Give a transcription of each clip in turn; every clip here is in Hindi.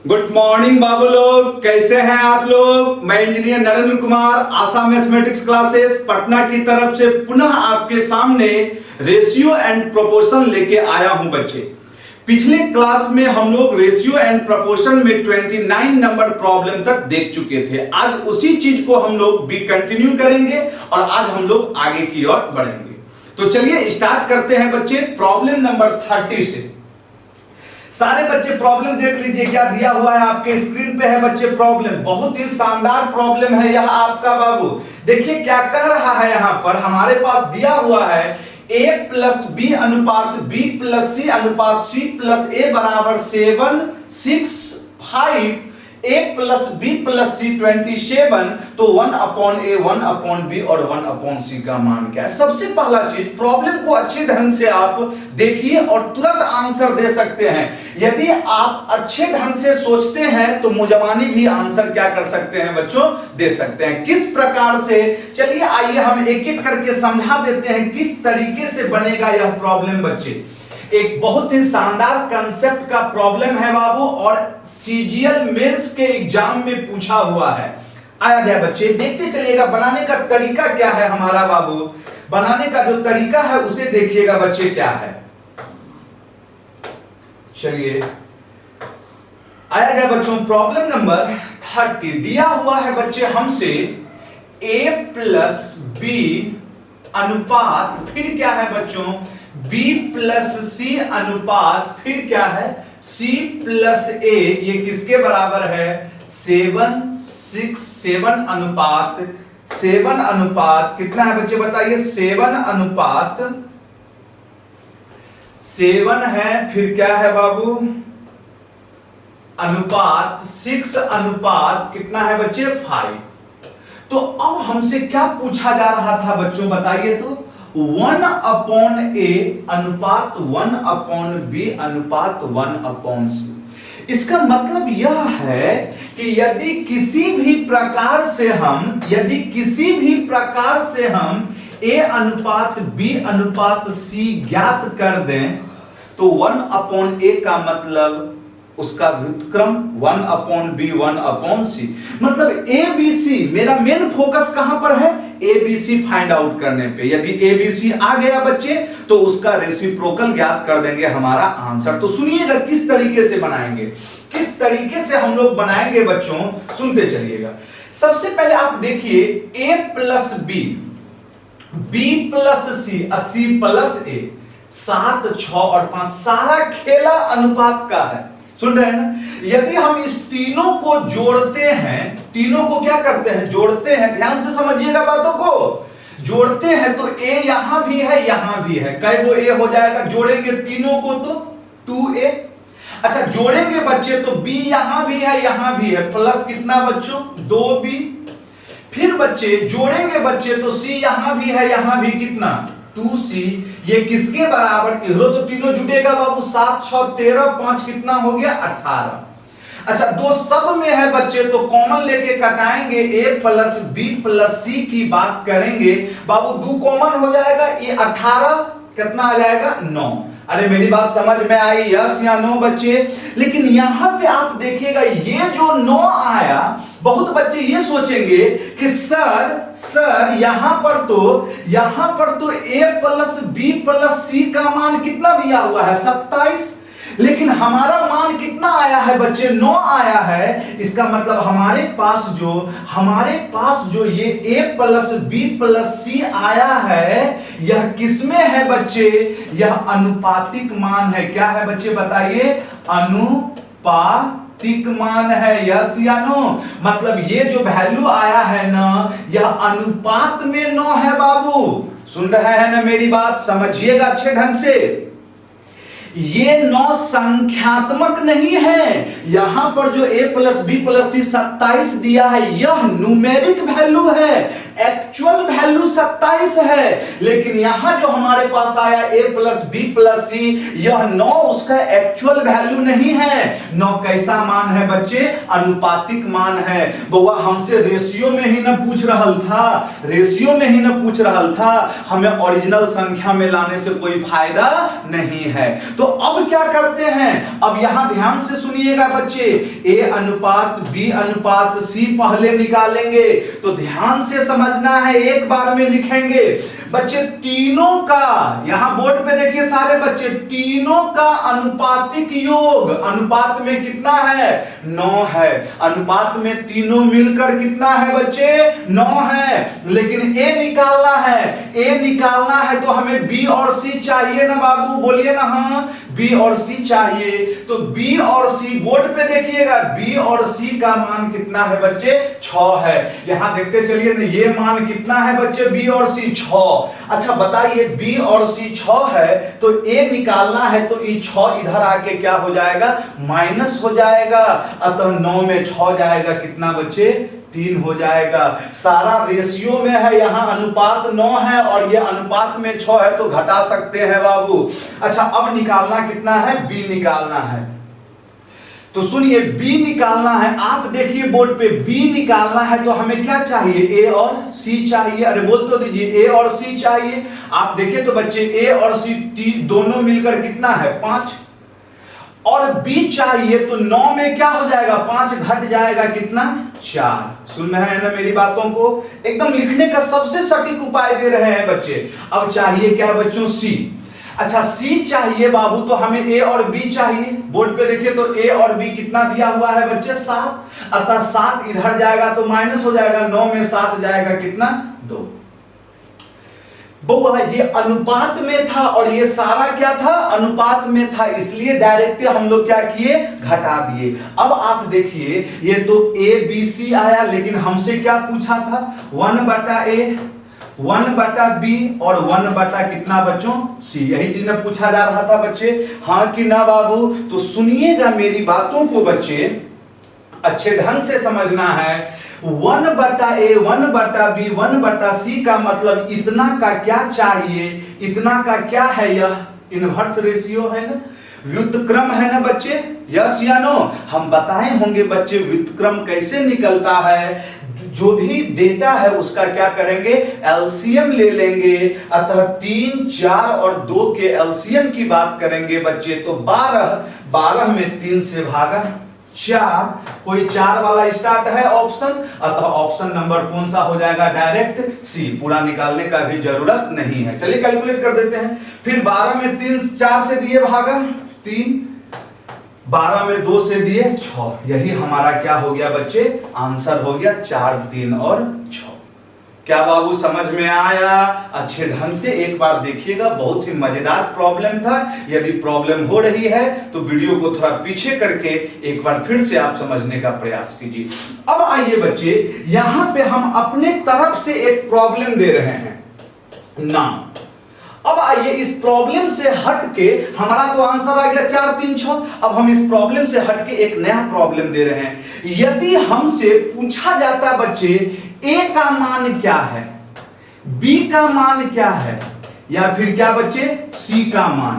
गुड मॉर्निंग बाबू लोग, कैसे हैं आप लोग। मैं engineer Narendra Kumar Assam mathematics classes Patna की तरफ से पुनः आपके सामने रेशियो एंड प्रोपोर्शन लेके आया हूं बच्चे। पिछले क्लास में हम लोग रेशियो एंड प्रोपोर्शन में 29 नंबर प्रॉब्लम तक देख चुके थे। आज उसी चीज को हम लोग भी कंटिन्यू करेंगे और आज हम लोग आगे की ओर बढ़ेंगे। तो चलिए स्टार्ट करते हैं बच्चे प्रॉब्लम नंबर 30 से। सारे बच्चे प्रॉब्लम देख लीजिए, क्या दिया हुआ है आपके स्क्रीन पे है बच्चे। प्रॉब्लम बहुत ही शानदार प्रॉब्लम है यह आपका बाबू। देखिए क्या कह रहा है यहाँ पर, हमारे पास दिया हुआ है a प्लस बी अनुपात b प्लस सी अनुपात c प्लस a बराबर 7, 6, 5, a plus b plus c 27। तो 1 अपॉन a, 1 अपॉन b और 1 अपॉन c का मान क्या है। सबसे पहला चीज, प्रॉब्लम को अच्छे ढंग से आप देखिए और तुरंत आंसर दे सकते हैं। यदि आप अच्छे ढंग से सोचते हैं तो मुजवानी भी आंसर क्या कर सकते हैं बच्चों, दे सकते हैं। किस प्रकार से, चलिए आइए हम एक एक करके समझा देते हैं किस तरीके से बनेगा यह प्रॉब्लम बच्चे। एक बहुत ही शानदार कंसेप्ट का प्रॉब्लम है बाबू और सीजीएल मेंस के एग्जाम में पूछा हुआ है। आया गया बच्चे, देखते चलिएगा बनाने का तरीका क्या है हमारा बाबू। बनाने का जो तरीका है उसे देखिएगा बच्चे क्या है। चलिए आया गया बच्चों प्रॉब्लम नंबर 30। दिया हुआ है बच्चे हमसे a प्लस बी अनुपात फिर क्या है बच्चों b प्लस सी अनुपात फिर क्या है c प्लस a, ये किसके बराबर है 7, 6, 7 अनुपात कितना है बच्चे बताइए। 7 है, फिर क्या है बाबू अनुपात 6 अनुपात कितना है बच्चे 5। तो अब हमसे क्या पूछा जा रहा था बच्चों बताइए तो 1 अपॉन a अनुपात 1 अपॉन b अनुपात 1 अपॉन c। इसका मतलब यह है कि यदि किसी भी प्रकार से हम a अनुपात b अनुपात c ज्ञात कर दें तो 1 अपॉन a का मतलब उसका व्युत्क्रम 1 अपॉन b 1 अपॉन c। मतलब a b c, मेरा मेन फोकस कहां पर है a b c find out करने पे। यदि a b c आ गया बच्चे तो उसका रेसिप्रोकल ज्ञात कर देंगे हमारा आंसर। तो सुनिएगा किस तरीके से बनाएंगे, किस तरीके से हम लोग बनाएंगे बच्चों, सुनते चलिएगा। सबसे पहले आप देखिए a plus b, b plus c, c plus a, 7, 6 और 5 सारा खेला अनुपात का है। सुन रहे हैं ना। यदि हम इस तीनों को जोड़ते हैं, तीनों को क्या करते हैं जोड़ते हैं, ध्यान से समझिएगा बातों को। जोड़ते हैं तो a यहां भी है यहां भी है, कई गो a हो जाएगा, जोड़ेंगे तीनों को तो 2a। अच्छा जोड़ेंगे बच्चे तो b यहां भी है प्लस कितना बच्चों 2b। फिर बच्चे जोड़ेंगे बच्चे तो c यहां भी कितना 2c। ये किसके बराबर, इधर तो तीनों जुटेगा बाबू 7, 6, 13, 5 कितना हो गया 18। अच्छा दो सब में है बच्चे तो कॉमन लेके कटाएंगे, a plus b plus c की बात करेंगे बाबू, 2 कॉमन हो जाएगा, ये 18 कितना आ जाएगा 9। अरे मेरी बात समझ में आई, यस या नो बच्चे। लेकिन यहां पे आप देखिएगा ये जो 9 आया, बहुत बच्चे ये सोचेंगे कि सर यहां पर तो a plus b plus c का मान कितना दिया हुआ है 27, लेकिन हमारा मान कितना आया है बच्चे 9 आया है। इसका मतलब हमारे पास जो ये a plus b plus c आया है यह किसमें है बच्चे, यह अनुपातिक मान है। क्या है बच्चे बताइए, अनुपातिक मान है, यस या नो। मतलब ये जो वैल्यू आया है ना यह अनुपात में 9 है बाबू। सुन रहे हैं ना मेरी बात, समझिएगा अच्छे ढंग से। ये 9 संख्यात्मक नहीं है, यहां पर जो a प्लस बी प्लस सी 27 दिया है यह न्यूमेरिक वैल्यू है, एक्चुअल वैल्यू 27 है। लेकिन यहां जो हमारे पास आया a प्लस बी प्लस सी यह 9 उसका एक्चुअल वैल्यू नहीं है। 9 कैसा मान है बच्चे, अनुपातिक मान है। बउआ हमसे रेशियो में ही न पूछ रहल था, हमें ओरिजिनल संख्या में लाने से कोई फायदा नहीं है। तो अब क्या करते हैं, अब यहां ध्यान से सुनिएगा बच्चे, ए अनुपात बी अनुपात सी पहले निकालेंगे, तो ध्यान से समझना है, एक बार में लिखेंगे बच्चे। तीनों का, यहां बोर्ड पे देखिए सारे बच्चे, तीनों का अनुपातिक योग, अनुपात में कितना है 9 है, अनुपात में तीनों मिलकर कितना है बच्चे 9 है। लेकिन ए निकालना है, ए निकालना है तो हमें बी और सी चाहिए ना बाबू, बोलिए ना, हाँ बी और सी चाहिए। तो बी और सी बोर्ड पे देखिएगा, बी और सी का मान कितना है बच्चे 6 है। यहां देखते चलिए ना, ये मान कितना है बच्चे बी और सी 6। अच्छा बताइए, बी और सी 6 है तो ए निकालना है, तो ये 6 इधर आके क्या हो जाएगा माइनस हो जाएगा, अतः 9 में 6 जाएगा कितना बच्चे 3 हो जाएगा। सारा रेशियो में है, यहां अनुपात 9 है और ये अनुपात में 6 है, तो घटा सकते हैं बाबू। अच्छा अब निकालना कितना है, बी निकालना है। तो सुनिए, बी निकालना है, आप देखिए बोर्ड पे, बी निकालना है तो हमें क्या चाहिए, ए और सी चाहिए। अरे बोल तो दीजिए, ए और सी चाहिए। आप देखिए तो बच्चे, ए और सी दोनों मिलकर कितना है 5, और बी चाहिए तो 9 में क्या हो जाएगा 5 घट जाएगा कितना 4। सुन रहे हैं ना मेरी बातों को, एकदम लिखने का सबसे सटीक उपाय दे रहे हैं बच्चे। अब चाहिए क्या बच्चों सी। अच्छा सी चाहिए बाबू, तो हमें ए और बी चाहिए। बोर्ड पे देखिए तो ए और बी कितना दिया हुआ है बच्चे 7, अतः 7 इधर जाएगा तो माइनस हो जाएगा, 9 में 7 जाएगा कितना 2। बहुआ ये अनुपात में था और ये सारा क्या था अनुपात में था, इसलिए डायरेक्ट हम लोग क्या किए घटा दिए। अब आप देखिए, ये तो ए बी सी आया, लेकिन हमसे क्या पूछा था 1/a 1/b और 1/ कितना बच्चों सी, यही चीज में पूछा जा रहा था बच्चे, हाँ कि ना बाबू। तो सुनिएगा मेरी बातों को बच्चे, अच्छे ढंग से समझना है। 1/a 1/b 1/c का मतलब इतना का क्या चाहिए, इतना का क्या है, यह इनवर्स रेशियो है ना, व्युत्क्रम है ना बच्चे, यस या नो। हम बताए होंगे बच्चे व्युत्क्रम कैसे निकलता है, जो भी डेटा है उसका क्या करेंगे एलसीएम ले लेंगे, अतः 3 4 और 2 के एलसीएम की बात करेंगे बच्चे, तो 12 में 3 से भागा 4, कोई 4 वाला स्टार्ट है ऑप्शन, अतः ऑप्शन नंबर कौन सा हो जाएगा डायरेक्ट सी, पूरा निकालने का भी जरूरत नहीं है। चलिए कैलकुलेट कर देते हैं। फिर 12 में 3 4 से दिए भागा 3, 12 में 2 से दिए 6, यही हमारा क्या हो गया बच्चे आंसर हो गया 4 3 और 6। क्या बाबू समझ में आया? अच्छे ढंग से एक बार देखिएगा, बहुत ही मजेदार प्रॉब्लम था। यदि प्रॉब्लम हो रही है तो वीडियो को थोड़ा पीछे करके एक बार फिर से आप समझने का प्रयास कीजिए। अब आइए बच्चे, यहां पे हम अपने तरफ से एक प्रॉब्लम दे रहे हैं ना। अब आइए इस प्रॉब्लम से हटके, हमारा तो आंसर आ गया 4 3 6। अब हम इस प्रॉब्लम से हटके एक नया प्रॉब्लम दे रहे हैं। यदि हमसे पूछा जाता बच्चे ए का मान क्या है, बी का मान क्या है, या फिर क्या बच्चे सी का मान,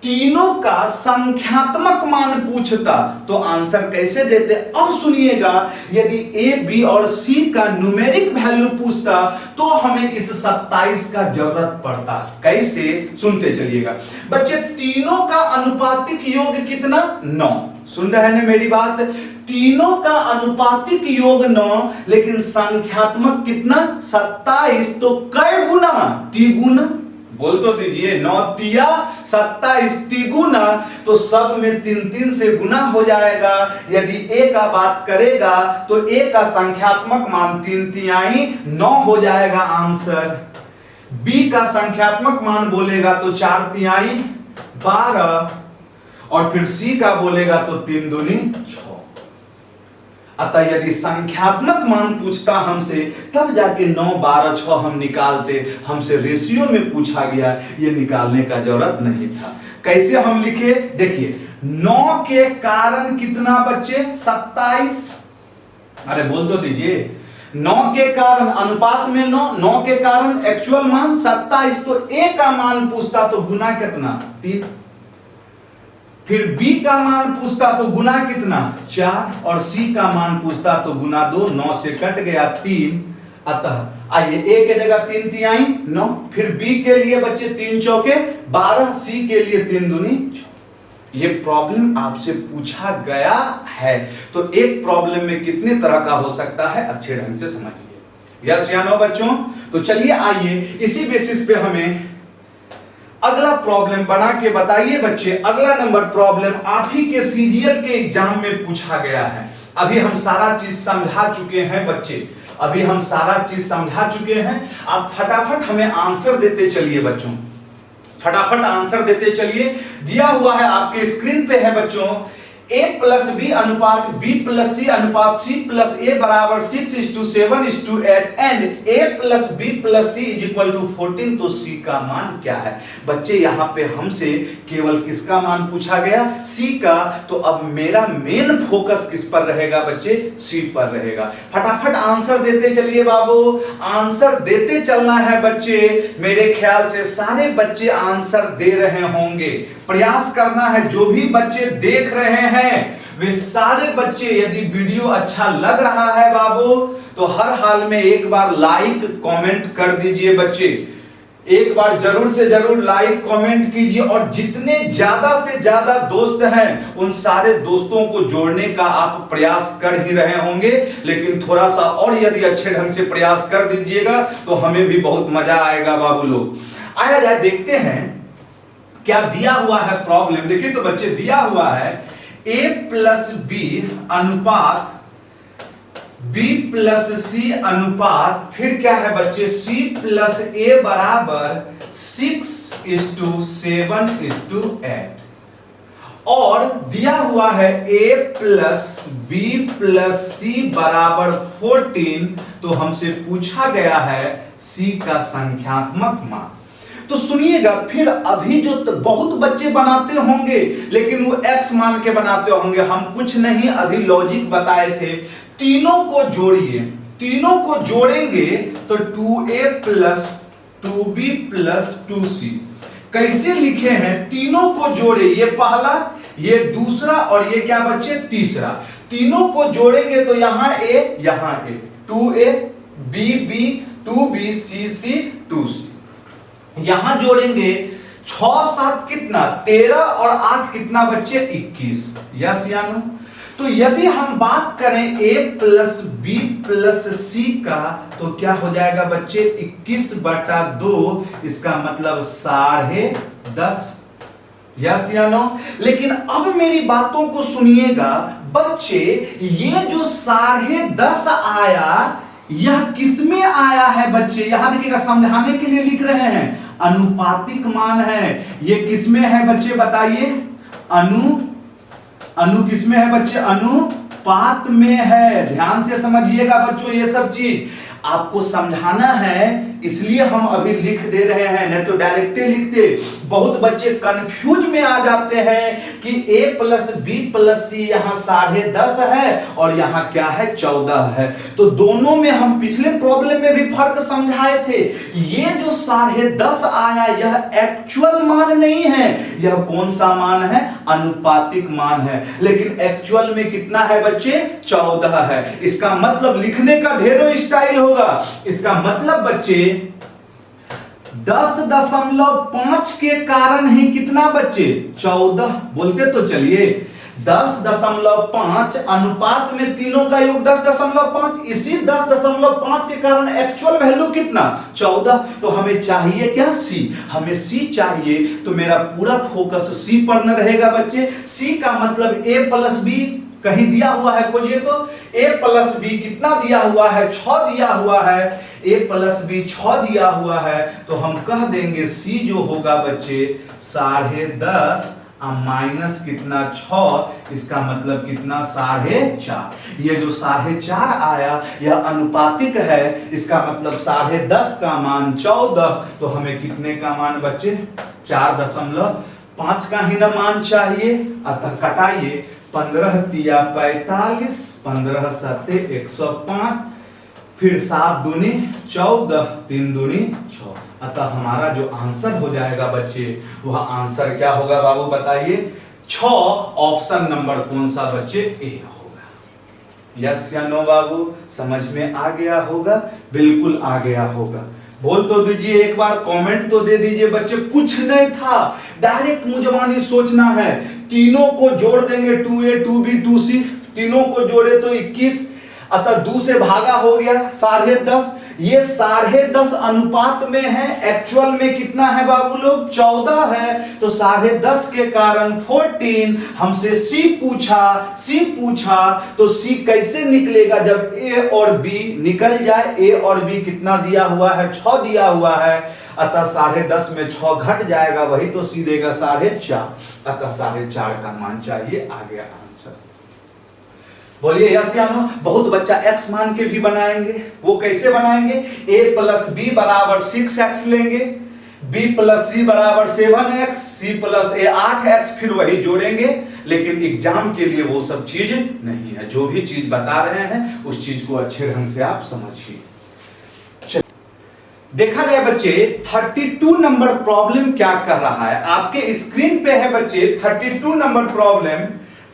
तीनों का संख्यात्मक मान पूछता तो आंसर कैसे देते। अब सुनिएगा, यदि ए बी और सी का न्यूमेरिक वैल्यू पूछता तो हमें इस 27 का जरूरत पड़ता। कैसे सुनते चलिएगा बच्चे, तीनों का अनुपातिक योग कितना 9, सुन रहे हैं मेरी बात, तीनों का अनुपातिक योग 9, लेकिन संख्यात्मक कितना 27, तो कै गुना तिगुना, बोल तो दीजिए 9 तिया 27 तिगुना, तो सब में 3 3 से गुना हो जाएगा। यदि ए का बात करेगा तो ए का संख्यात्मक मान 3 तिहाई 9 हो जाएगा आंसर। बी का संख्यात्मक मान बोलेगा तो 4 तिहाई 12, और फिर सी का बोलेगा तो 3 दूनी 6। अतः यदि संख्यात्मक मान पूछता हमसे तब जाके 9 12 6 हम निकालते, हमसे रेशियो में पूछा गया, ये निकालने का जरूरत नहीं था। कैसे हम लिखे देखिए, 9 के कारण कितना बच्चे 27, अरे बोल तो दीजिए, 9 के कारण अनुपात में 9 के कारण एक्चुअल मान 27, तो ए का मान पूछता तो गुना कितना 3, फिर B का मान पूछता तो गुना कितना 4, और C का मान पूछता तो गुना 2, 9 से कट गया 3, अतः आइए A के जगह 3 तिहाई 9, फिर B के लिए बच्चे 3 चौके 12, C के लिए 3 दूनी 6। ये प्रॉब्लम आपसे पूछा गया है, तो एक प्रॉब्लम में कितने तरह का हो सकता है अच्छे ढंग से समझिए। यस या नो बच्चों? तो चलिए आइए इसी बेसिस पे हमें अगला प्रॉब्लम बना के बताइए बच्चे। अगला नंबर प्रॉब्लम आप ही के सीजीएल के एग्जाम में पूछा गया है। अभी हम सारा चीज समझा चुके हैं बच्चे, अभी हम सारा चीज समझा चुके हैं। आप फटाफट हमें आंसर देते चलिए बच्चों, फटाफट आंसर देते चलिए। दिया हुआ है आपके स्क्रीन पे है बच्चों, a प्लस बी अनुपात b प्लस सी अनुपात c प्लस a बराबर 6:7:8 and a plus b plus c is equal to 14। तो c का मान क्या है बच्चे? यहां पे हमसे केवल किसका मान पूछा गया? c का। तो अब मेरा मेन फोकस किस पर रहेगा बच्चे? c पर रहेगा। फटाफट आंसर देते चलिए बाबू, आंसर देते चलना है बच्चे। मेरे ख्याल से सारे बच्चे आंसर दे रहे होंगे, प्रयास करना है। जो भी बच्चे देख रहे हैं वे सारे बच्चे, यदि वीडियो अच्छा लग रहा है बाबू तो हर हाल में एक बार लाइक कमेंट कर दीजिए बच्चे, एक बार जरूर से जरूर लाइक कमेंट कीजिए। और जितने ज्यादा से ज्यादा दोस्त हैं उन सारे दोस्तों को जोड़ने का आप प्रयास कर ही रहे होंगे, लेकिन थोड़ा सा और यदि अच्छे ढंग से प्रयास कर दीजिएगा तो हमें भी बहुत मजा आएगा बाबू लोग। आया जाए देखते हैं क्या दिया हुआ है प्रॉब्लम। देखिए तो बच्चे दिया हुआ है a प्लस बी अनुपात b प्लस सी अनुपात, फिर क्या है बच्चे c प्लस a बराबर 6:7:8 और दिया हुआ है a प्लस बी प्लस सी बराबर 14। तो हमसे पूछा गया है c का संख्यात्मक मान। तो सुनिएगा, फिर अभी जो बहुत बच्चे बनाते होंगे लेकिन वो x मान के बनाते होंगे, हम कुछ नहीं अभी लॉजिक बताए थे। तीनों को जोड़िए, तीनों को जोड़ेंगे तो 2a plus 2b plus 2c। कैसे लिखे हैं? तीनों को जोड़े, ये पहला, ये दूसरा और ये क्या बच्चे? तीसरा। तीनों को जोड़ेंगे तो यहां a, यहां a, 2a b b 2b c c 2c। यहां जोड़ेंगे 6 7 कितना? 13 और 8 कितना बच्चे? 21। यस या नो? तो यदि हम बात करें a प्लस बी प्लस सी का तो क्या हो जाएगा बच्चे? 21/2, इसका मतलब 10.5। यस या नो? लेकिन अब मेरी बातों को सुनिएगा बच्चे, ये जो 10.5 आया यह किसमें आया है बच्चे? यहां देखिएगा, समझाने के लिए लिख रहे हैं, अनुपातिक मान है। ये किसमें है बच्चे बताइए? अनु किसमें है बच्चे? अनुपात में है। ध्यान से समझिएगा बच्चों, ये सब चीज आपको समझाना है इसलिए हम अभी लिख दे रहे हैं, नहीं तो डायरेक्ट लिखते। बहुत बच्चे कंफ्यूज में आ जाते हैं कि a प्लस बी प्लस सी यहाँ 10.5 है और यहाँ क्या है? 14 है। तो दोनों में हम पिछले प्रॉब्लम में भी फर्क समझाए थे। ये जो 10.5 आया यह एक्चुअल मान नहीं है, यह कौन सा मान है? अनुपातिक मान है। लेकिन एक्चुअल में कितना है बच्चे? 14 है। इसका मतलब लिखने का ढेरों स्टाइल होगा। इसका मतलब बच्चे 10.5 के कारण ही कितना बच्चे? 14 बोलते तो चलिए। 10.5 अनुपात में तीनों का योग 10.5, इसी 10.5 के कारण एक्चुअल वैल्यू कितना? 14। तो हमें चाहिए क्या? C। हमें C चाहिए तो मेरा पूरा फोकस C पर न रहेगा बच्चे। C का मतलब a प्लस बी कहीं दिया हुआ है, खोजिए तो। a प्लस बी कितना दिया हुआ है? 6 दिया हुआ है। a प्लस बी 6 दिया हुआ है तो हम कह देंगे c जो होगा बच्चे 10.5 माइनस कितना? 6, इसका मतलब कितना? 4.5। ये जो 4.5 आया यह अनुपातिक है, इसका मतलब 10.5 का मान 14। तो हमें कितने का मान बच्चे? 4.5 का ही ना मान चाहिए। अतः कटाइए, 15 तिया 45, 15 सत्ते 105, फिर 7 दूनी 14, 3 दूनी 6। अतः हमारा जो आंसर हो जाएगा बच्चे वह आंसर क्या होगा बाबू बताइए? 6। ऑप्शन नंबर कौन सा बच्चे? ए होगा। यस या नो बाबू? समझ में आ गया होगा? बिल्कुल आ गया होगा। बोल तो दीजिए, एक बार कमेंट तो दे दीजिए बच्चे। कुछ नहीं था, डायरेक्ट मुंह जबानी सोचना है। तीनों को जोड़ देंगे 2a 2b 2c, तीनों को जोड़े तो 21, अतः 2 से भागा हो गया 10.5। ये 10.5 अनुपात में है, एक्चुअल में कितना है बाबू लोग 14 है, तो 10.5 के कारण 14। हमसे C पूछा तो C कैसे निकलेगा जब A और B निकल जाए। A और B कितना दिया हुआ है 6 दिया हुआ है, अतः 10.5 में 6 घट जाएगा, वही तो C देगा 4.5, अतः 4.5 का मान चाहिए। आ गया आंसर। बोलिए यस या नो। बहुत बच्चा x मान के भी बनाएंगे, वो कैसे बनाएंगे, a प्लस बी बराबर 6x लेंगे, b प्लस सी बराबर 7x, c plus a 8x, फिर वही जोड़ेंगे। लेकिन एग्जाम के लिए वो सब चीज नहीं है, जो भी चीज बता रहे हैं उस चीज को अच्छे ढंग से आप समझिए। देखा जाए बच्चे 32 नंबर प्रॉब्लम क्या कर रहा है, आपके स्क्रीन पे है बच्चे 32 नंबर प्रॉब्लम।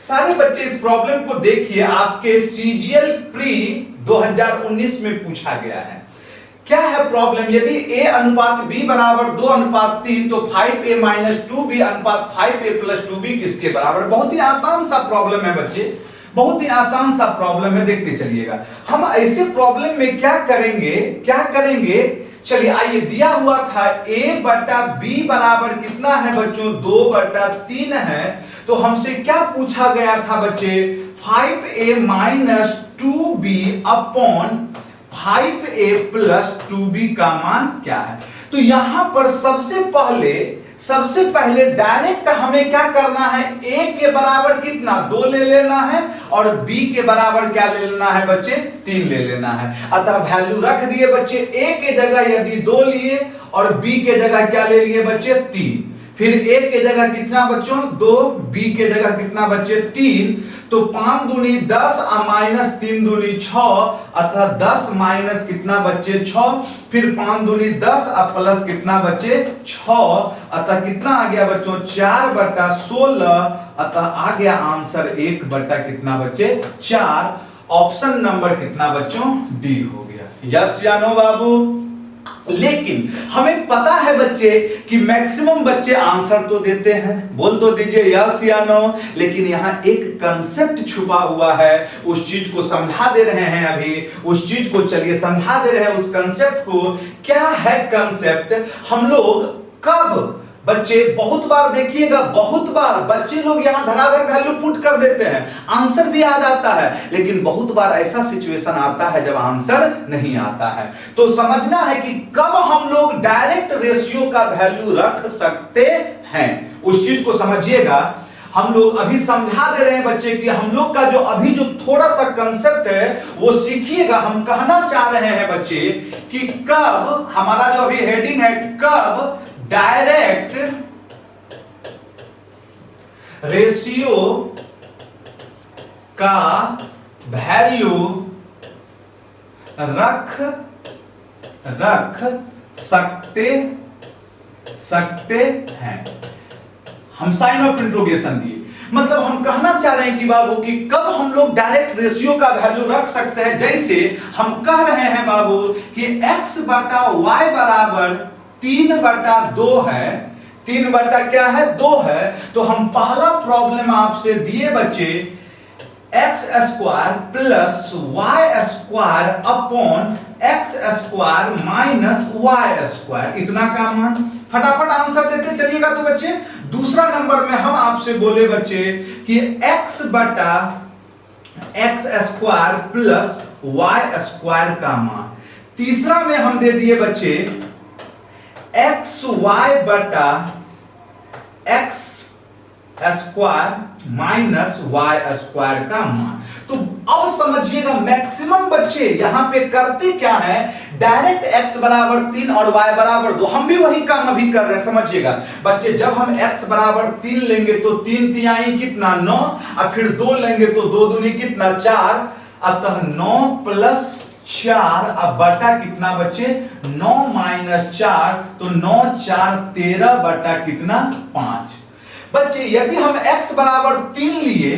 सारे बच्चे इस प्रॉब्लम को देखिए, आपके सीजीएल प्री 2019 में पूछा गया है। क्या है प्रॉब्लम, यदि a अनुपात b बराबर 2:3 तो 5a माइनस 2b अनुपात 5a प्लस 2b किसके बराबर। बहुत ही आसान सा प्रॉब्लम है बच्चे, बहुत ही आसान सा प्रॉब्लम है, देखते चलिएगा। हम ऐसे प्रॉब्लम में क्या करेंगे, चलिए आइए, दिया हुआ था a बटा b बराबर कितना है बच्चों 2/3 है, तो हमसे क्या पूछा गया था बच्चे 5a minus 2b upon 5a plus 2b का मान क्या है। तो यहां पर सबसे पहले डायरेक्ट हमें क्या करना है, a के बराबर कितना 2 ले लेना है और b के बराबर क्या ले लेना है बच्चे 3 ले लेना है। अतः वैल्यू रख दिए बच्चे, a के जगह यदि 2 लिए और b के जगह क्या ले लिए बच्चे 3, फिर a के जगह कितना बच्चों 2, b के जगह कितना बच्चे 3, तो 5 दूनी 10 माइनस 3 दूनी 6, अतः 10 माइनस कितना बच्चे 6, फिर 5 दूनी 10 प्लस कितना बच्चे 6, अतः कितना आ गया बच्चों 4/16, अतः आ गया आंसर 1 कितना बच्चे 4। ऑप्शन नंबर कितना बच्चों डी हो गया। यस या नो बाबू। लेकिन हमें पता है बच्चे कि मैक्सिमम बच्चे आंसर तो देते हैं, बोल तो दीजिए यस या नो। लेकिन यहां एक कंसेप्ट छुपा हुआ है, उस चीज को समझा दे रहे हैं अभी, उस चीज को चलिए समझा दे रहे हैं। उस कंसेप्ट को क्या है कंसेप्ट, हम लोग कब बच्चे बहुत बार देखिएगा, बहुत बार बच्चे लोग यहां धराधर वैल्यू पुट कर देते हैं, आंसर भी आ जाता है, लेकिन बहुत बार ऐसा सिचुएशन आता है जब आंसर नहीं आता है। तो समझना है कि कब हम लोग डायरेक्ट रेशियो का वैल्यू रख सकते हैं, उस चीज को समझिएगा। हम लोग अभी समझा दे रहे हैं बच्चे कि हम लोग का जो अभी जो थोड़ा सा कंसेप्ट है वो सीखिएगा। हम कहना चाह रहे हैं बच्चे कि कब, हमारा जो अभी हेडिंग है, कब डायरेक्ट रेशियो का वैल्यू रख सकते हैं। हम साइन ऑफ इंट्रोगेशन दिए, मतलब हम कहना चाह रहे हैं कि बाबू कि कब हम लोग डायरेक्ट रेशियो का वैल्यू रख सकते हैं। जैसे हम कह रहे हैं बाबू कि x बटा y बराबर 3/2 है, 3 बटा क्या है 2 है, तो हम पहला प्रॉब्लम आपसे दिए बच्चे x square plus y square upon x square minus y square, इतना का मान। फटाफट आंसर देते चलिएगा। तो बच्चे दूसरा नंबर में हम आपसे बोले बच्चे कि x बटा x square plus y square का मान। तीसरा में हम दे दिए बच्चे xy बटा x square minus y square का मान। तो अब समझिएगा मैक्सिमम बच्चे यहां पे करते क्या है, डायरेक्ट x बराबर 3 और y बराबर 2, हम भी वही काम अभी कर रहे हैं। समझिएगा बच्चे, जब हम x बराबर 3 लेंगे तो 3 तिहाई कितना 9, और फिर 2 लेंगे तो 2 दूनी कितना 4, अतः 9 प्लस 4 अब बटा कितना बच्चे 9 माइनस 4, तो 9 4 13 बटा कितना 5। बच्चे यदि हम x बराबर 3 लिए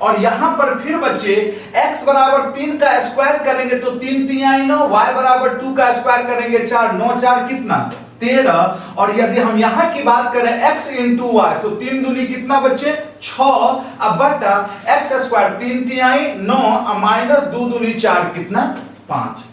और यहां पर फिर बच्चे x बराबर 3 का स्क्वायर करेंगे तो 3 तिहाई 9, y बराबर 2 का स्क्वायर करेंगे 4, 9 4 कितना 13, और यदि हम यहां की बात करें x इंटू वाई तो 3 दूनी कितना बच्चे 6, अब बटा एक्स स्क्वायर 3 तिहाई 9 माइनस 2 दूनी 4 कितना 5।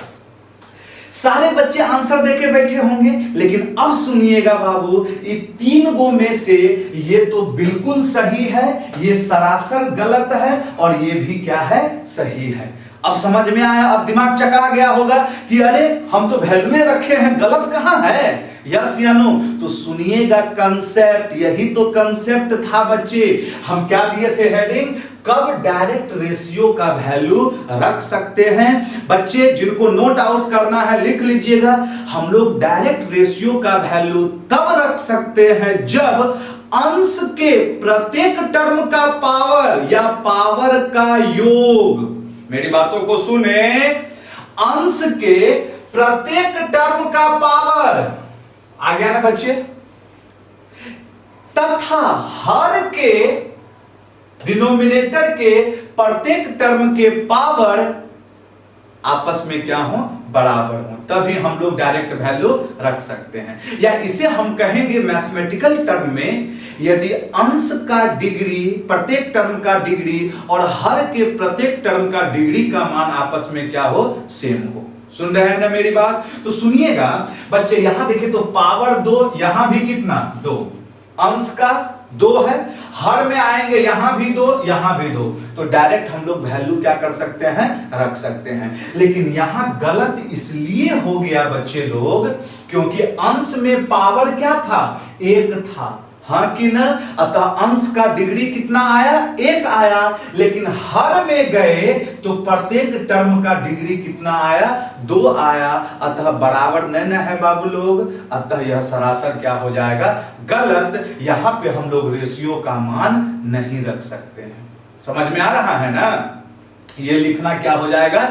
सारे बच्चे आंसर देके बैठे होंगे, लेकिन अब सुनिएगा बाबू, ये 3 गो में से ये तो बिल्कुल सही है, ये सरासर गलत है, और ये भी क्या है सही है। अब समझ में आया, अब दिमाग चकरा गया होगा कि अरे हम तो वैल्यू रखे हैं, गलत कहां है, यस या नो। तो सुनिएगा कंसेप्ट, यही तो कंसेप्ट था बच्चे। हम क्या दिए थे हेडिंग, कब डायरेक्ट रेशियो का वैल्यू रख सकते हैं। बच्चे जिनको नोट आउट करना है लिख लीजिएगा, हम लोग डायरेक्ट रेशियो का वैल्यू तब रख सकते हैं जब अंश के प्रत्येक टर्म का पावर या पावर का योग, मेरी बातों को सुने, अंश के प्रत्येक टर्म का पावर आ गया ना बच्चे, तथा हर के डिनोमिनेटर के प्रत्येक टर्म के पावर आपस में क्या हो, बराबर हो, तभी हम लोग डायरेक्ट वैल्यू रख सकते हैं। या इसे हम कहेंगे मैथमेटिकल टर्म में, यदि अंश का डिग्री, प्रत्येक टर्म का डिग्री और हर के प्रत्येक टर्म का डिग्री का मान आपस में क्या हो, सेम हो। सुन रहे हैं ना मेरी बात। तो सुनिएगा बच्चे, यहां देखें तो पावर 2, यहां भी कितना 2, अंश का 2 है, हर में आएंगे यहां भी 2, यहां भी 2, तो डायरेक्ट हम लोग वैल्यू क्या कर सकते हैं, रख सकते हैं। लेकिन यहां गलत इसलिए हो गया बच्चे लोग, क्योंकि अंश में पावर क्या था, 1 था, हाँ कि ना। अतः अंश का डिग्री कितना आया, 1 आया, लेकिन हर में गए तो प्रत्येक टर्म का डिग्री कितना आया, 2 आया, अतः बराबर नहीं है बाबू लोग। अतः यह सरासर क्या हो जाएगा, गलत। यहां पे हम लोग रेशियो का मान नहीं रख सकते हैं। समझ में आ रहा है ना, ये लिखना क्या हो जाएगा,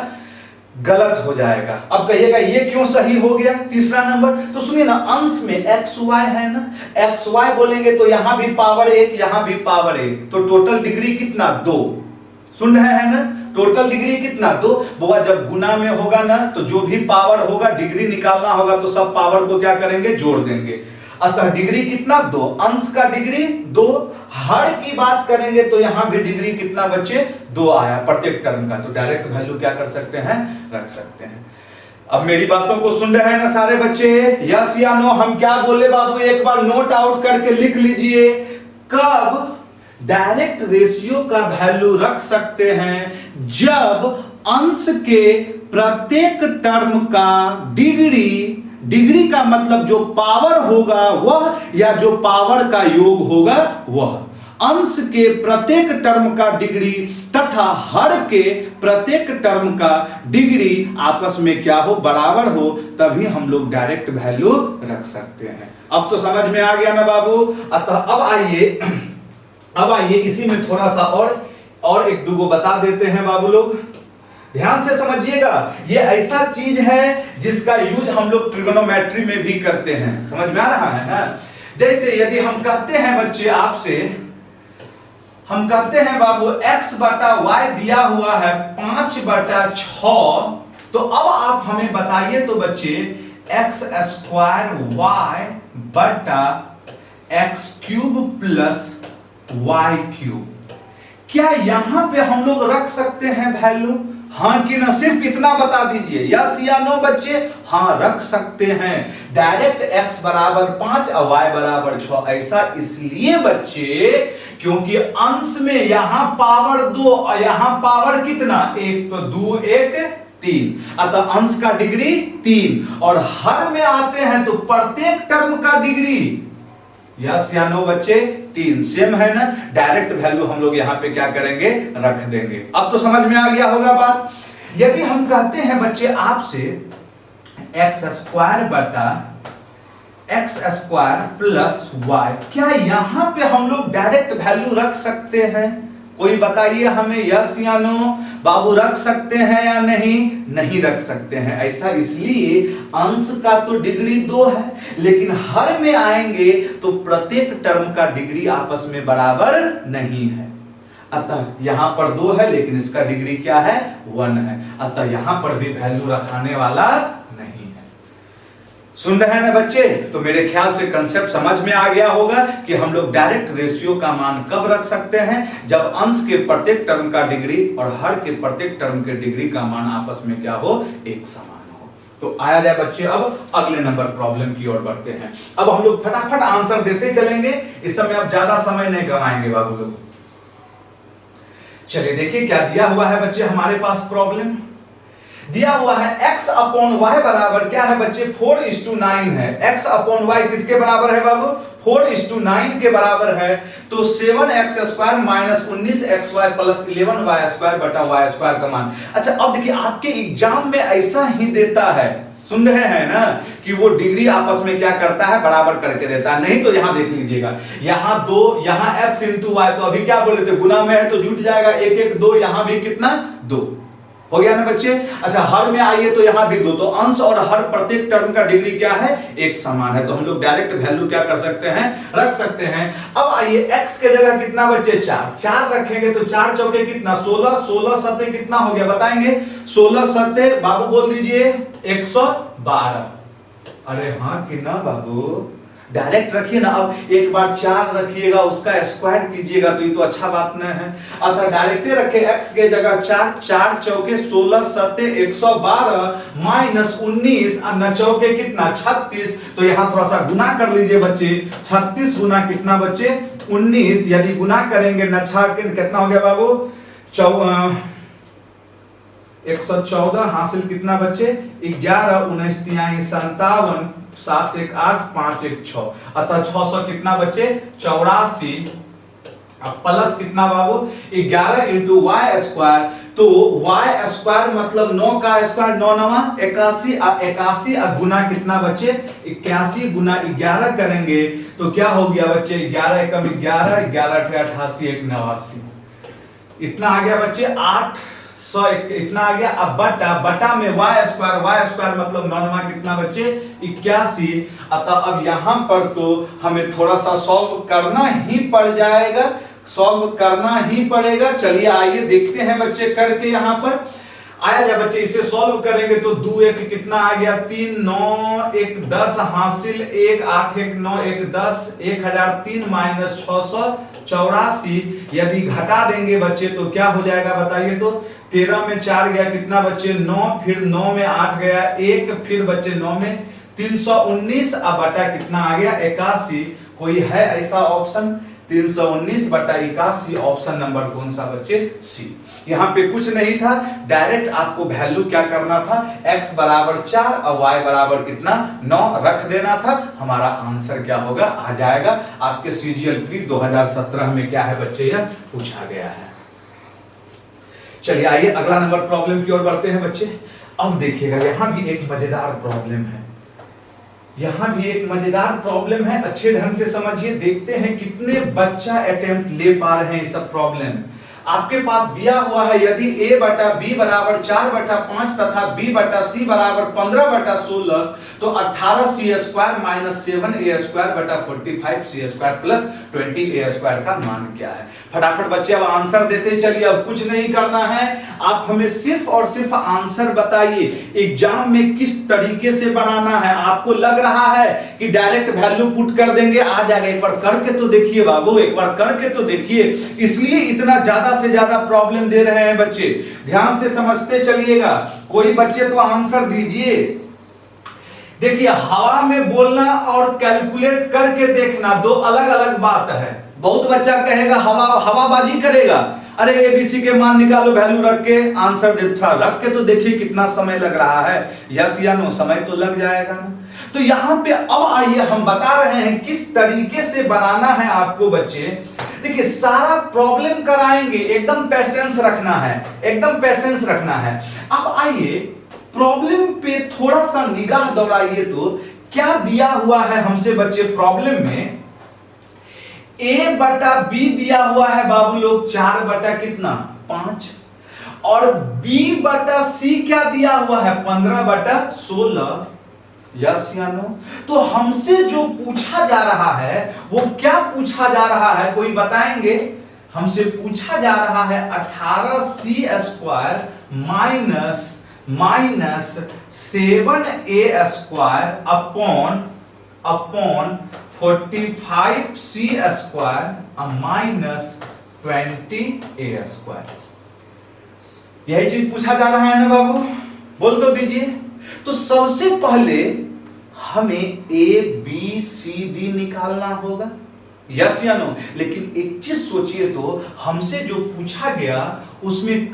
गलत हो जाएगा। अब कहिएगा ये क्यों सही हो गया, तीसरा नंबर। तो सुनिए ना, अंश में एक्स वाई है ना, एक्स वाई बोलेंगे तो यहां भी पावर 1, यहां भी पावर 1, तो टोटल डिग्री कितना 2। सुन रहे हैं ना, टोटल डिग्री कितना 2। बुआ जब गुना में होगा ना, तो जो भी पावर होगा डिग्री निकालना होगा तो सब पावर को क्या करेंगे, जोड़ देंगे। अतः डिग्री कितना 2, अंश का डिग्री 2, हर की बात करेंगे तो यहां भी डिग्री कितना बच्चे 2 आया प्रत्येक टर्म का, तो डायरेक्ट वैल्यू क्या कर सकते हैं, रख सकते हैं। अब मेरी बातों को सुन रहे हैं ना सारे बच्चे, यस या नो। हम क्या बोले बाबू, एक बार नोट आउट करके लिख लीजिए, कब डायरेक्ट रेशियो का वैल्यू रख सकते हैं, जब अंश के प्रत्येक टर्म का डिग्री, डिग्री का मतलब जो पावर होगा वह, या जो पावर का योग होगा वह, अंश के प्रत्येक टर्म का डिग्री तथा हर के प्रत्येक टर्म का डिग्री आपस में क्या हो, बराबर हो, तभी हम लोग डायरेक्ट वैल्यू रख सकते हैं। अब तो समझ में आ गया ना बाबू। अतः अब आइए इसी में थोड़ा सा और एक दूगो बता देते हैं बाबू लोग, ध्यान से समझिएगा। ये ऐसा चीज है जिसका यूज हम लोग ट्रिगोनोमेट्री में भी करते हैं, समझ में आ रहा है ना। जैसे यदि हम कहते हैं बच्चे आपसे, हम कहते हैं बाबू x बटा y दिया हुआ है 5/6, तो अब आप हमें बताइए तो बच्चे x स्क्वायर y बटा x cube plus y cube, क्या यहां पे हम लोग रख सकते हैं वैल्यू, हाँ कि ना, सिर्फ इतना बता दीजिए, यस या नो बच्चे। हाँ रख सकते हैं, डायरेक्ट x बराबर 5 और y बराबर 6। ऐसा इसलिए बच्चे क्योंकि अंश में यहां पावर 2 और यहां पावर कितना 1, तो 2 1 3, अतः अंश का डिग्री 3, और हर में आते हैं तो प्रत्येक टर्म का डिग्री, यस या नो बच्चे, 3 सेम है ना। डायरेक्ट वैल्यू हम लोग यहां पे क्या करेंगे, रख देंगे। अब तो समझ में आ गया होगा बात। यदि हम कहते हैं बच्चे आपसे एक्स स्क्वायर बटा एक्स स्क्वायर प्लस वाई, क्या यहां पे हम लोग डायरेक्ट वैल्यू रख सकते हैं, कोई बताइए हमें, यस या नो। बाबू रख सकते हैं या नहीं, नहीं रख सकते हैं। ऐसा इसलिए अंश का तो डिग्री 2 है, लेकिन हर में आएंगे तो प्रत्येक टर्म का डिग्री आपस में बराबर नहीं है। अतः यहां पर 2 है लेकिन इसका डिग्री क्या है, 1 है, अतः यहां पर भी वैल्यू रखाने वाला नहीं है। सुन रहे हैं ना बच्चे? तो मेरे ख्याल से कंसेप्ट समझ में आ गया होगा कि हम लोग डायरेक्ट रेशियो का मान कब रख सकते हैं, जब अंश के प्रत्येक टर्म का डिग्री और हर के प्रत्येक टर्म के डिग्री का मान आपस में क्या हो, एक समान हो। तो आया जाए बच्चे अब अगले नंबर प्रॉब्लम की ओर बढ़ते हैं। अब हम लोग फटाफट आंसर देते चलेंगे, इस समय अब ज्यादा समय नहीं गवाएंगे बाबू लोग। चलिए देखिए क्या दिया हुआ है बच्चे हमारे पास प्रॉब्लम। दिया हुआ है x अपॉन वाई बराबर क्या है बच्चे, 4:9 है। x अपॉन वाई किसके बराबर है बाबू, 4:9 के बराबर है। तो 7x² minus 19xy plus 11y² बटा y² का मान। अच्छा अब देखिए आपके एग्जाम में ऐसा ही देता है, सुन रहे हैं ना, कि वो डिग्री आपस में क्या करता है, बराबर करके देता है। नहीं तो यहां देख लीजिएगा, यहां 2, यहां x इंटू वाई, तो अभी क्या बोले थे, गुना में है तो जुट जाएगा 1 1 2, यहां भी कितना 2 हो गया ना बच्चे। अच्छा हर में आइए तो यहां भी 2, तो अंश और हर प्रत्येक टर्म का डिग्री क्या है, एक समान है। तो हम लोग डायरेक्ट वैल्यू क्या कर सकते हैं, रख सकते हैं। अब आइए x के जगह कितना बच्चे, 4 रखेंगे तो 4 चौके कितना 16, 16 सत्ते कितना हो गया बताएंगे, 16 सत्ते बाबू बोल दीजिए 112। अरे हाँ कि ना बाबू, डायरेक्ट रखिए ना। अब एक बार 4 रखिएगा उसका स्क्वायर कीजिएगा तो ये तो अच्छा बात नहीं है। अगर डायरेक्ट रखे x के जगह 4, 4 चौके 16 सत्ते 112 माइनस 19 न चौके कितना 36, तो यहां थोड़ा सा गुना कर लीजिए बच्चे। 36 गुना कितना बच्चे 19, यदि गुना करेंगे न कितना हो गया बाबू 114 हासिल कितना बच्चे 11 19 53 57 7 1 8 5 1 6, अतः 600 कितना बच्चे 84 प्लस कितना बाबू 11 इंटू वाई स्क्वायर। तो वाई स्क्वायर मतलब 9 का स्क्वायर 9 9 81, 81 गुना कितना बच्चे 81 गुना 11 करेंगे तो क्या हो गया बच्चे 11 एकम 11 11 88 1 89, इतना आ गया बच्चे 800 इतना आ गया। अब बटा में वाई स्क्वायर मतलब 9 कितना बच्चे 81। अतः अब यहां पर तो हमें थोड़ा सा सॉल्व करना ही पड़ जाएगा, सॉल्व करना ही पड़ेगा। चलिए आइए देखते हैं बच्चे करके, यहां पर आया जाए बच्चे, इसे सॉल्व करेंगे तो 2 1 कितना आ गया 3 9 1 10 हासिल 1 8 1 9 1 10 1003 माइनस 684। यदि घटा देंगे बच्चे तो क्या हो जाएगा बताइए, तो 13 में 4 गया कितना बच्चे 9, फिर 9 में 8 गया 1, फिर बच्चे 9 में 319 अब बटा कितना आ गया 81। कोई है ऐसा ऑप्शन 319 बटा 81, ऑप्शन नंबर कौन सा बच्चे सी। यहां पे कुछ नहीं था, डायरेक्ट आपको वैल्यू क्या करना था, x बराबर 4 और y बराबर कितना 9 रख देना था। हमारा आंसर क्या होगा आ जाएगा। आपके सीजीएल प्री 2017 में क्या है बच्चे यह पूछा गया है। चलिए आइए अगला नंबर प्रॉब्लम की ओर बढ़ते हैं बच्चे। अब देखिएगा यहां भी एक मजेदार प्रॉब्लम है, यहां भी एक मजेदार प्रॉब्लम है, अच्छे ढंग से समझिए। देखते हैं कितने बच्चा अटेम्प्ट ले पा रहे हैं इस प्रॉब्लम। आपके पास दिया हुआ है यदि a बटा b बराबर 4/5 तथा b बटा c बराबर 15/16 तो 18c² माइनस 7a² बटा 45c² प्लस 20a² का मान क्या है। फटाफट बच्चे अब आंसर देते चलिए, अब कुछ नहीं करना है, आप हमें सिर्फ और सिर्फ आंसर बताइए एग्जाम में किस तरीके से बनाना है। आपको लग रहा है कि डायरेक्ट वैल्यू पुट कर देंगे आ जाएगा, एक बार करके तो देखिए बाबू, एक बार करके तो देखिए। इसलिए इतना ज्यादा से ज्यादा प्रॉब्लम दे रहे हैं बच्चे, ध्यान से समझते चलिएगा। कोई बच्चे तो आंसर दीजिए। देखिए हवा में बोलना और कैलकुलेट करके देखना दो अलग अलग बात है। बहुत बच्चा कहेगा हवाबाजी करेगा, अरे एबीसी के मान निकालो वैल्यू रख के आंसर दे, थोड़ा रख के तो देखिए कितना समय लग रहा है, यस या नो, समय तो लग जाएगा ना। तो यहां पे अब आइए हम बता रहे हैं किस तरीके से बनाना है आपको बच्चे। देखिए सारा प्रॉब्लम कराएंगे, एकदम पेशेंस रखना है, एकदम पेशेंस रखना है। अब आइए प्रॉब्लम पे थोड़ा सा निगाह दौड़ाइए तो क्या दिया हुआ है हमसे बच्चे प्रॉब्लम में। a बटा b दिया हुआ है बाबू लोग 4 बटा कितना 5, और b बटा c क्या दिया हुआ है 15/16, यस या नो। तो हमसे जो पूछा जा रहा है वो क्या पूछा जा रहा है, कोई बताएंगे। हमसे पूछा जा रहा है 18c² minus minus 7a² upon 45c² minus 20a²। यही चीज पूछा जा रहा है ना बाबू, बोल तो दीजिए। तो सबसे पहले हमें ए बी सी डी निकालना होगा, यस या नो। लेकिन एक चीज सोचिए तो, हमसे जो पूछा गया उसमें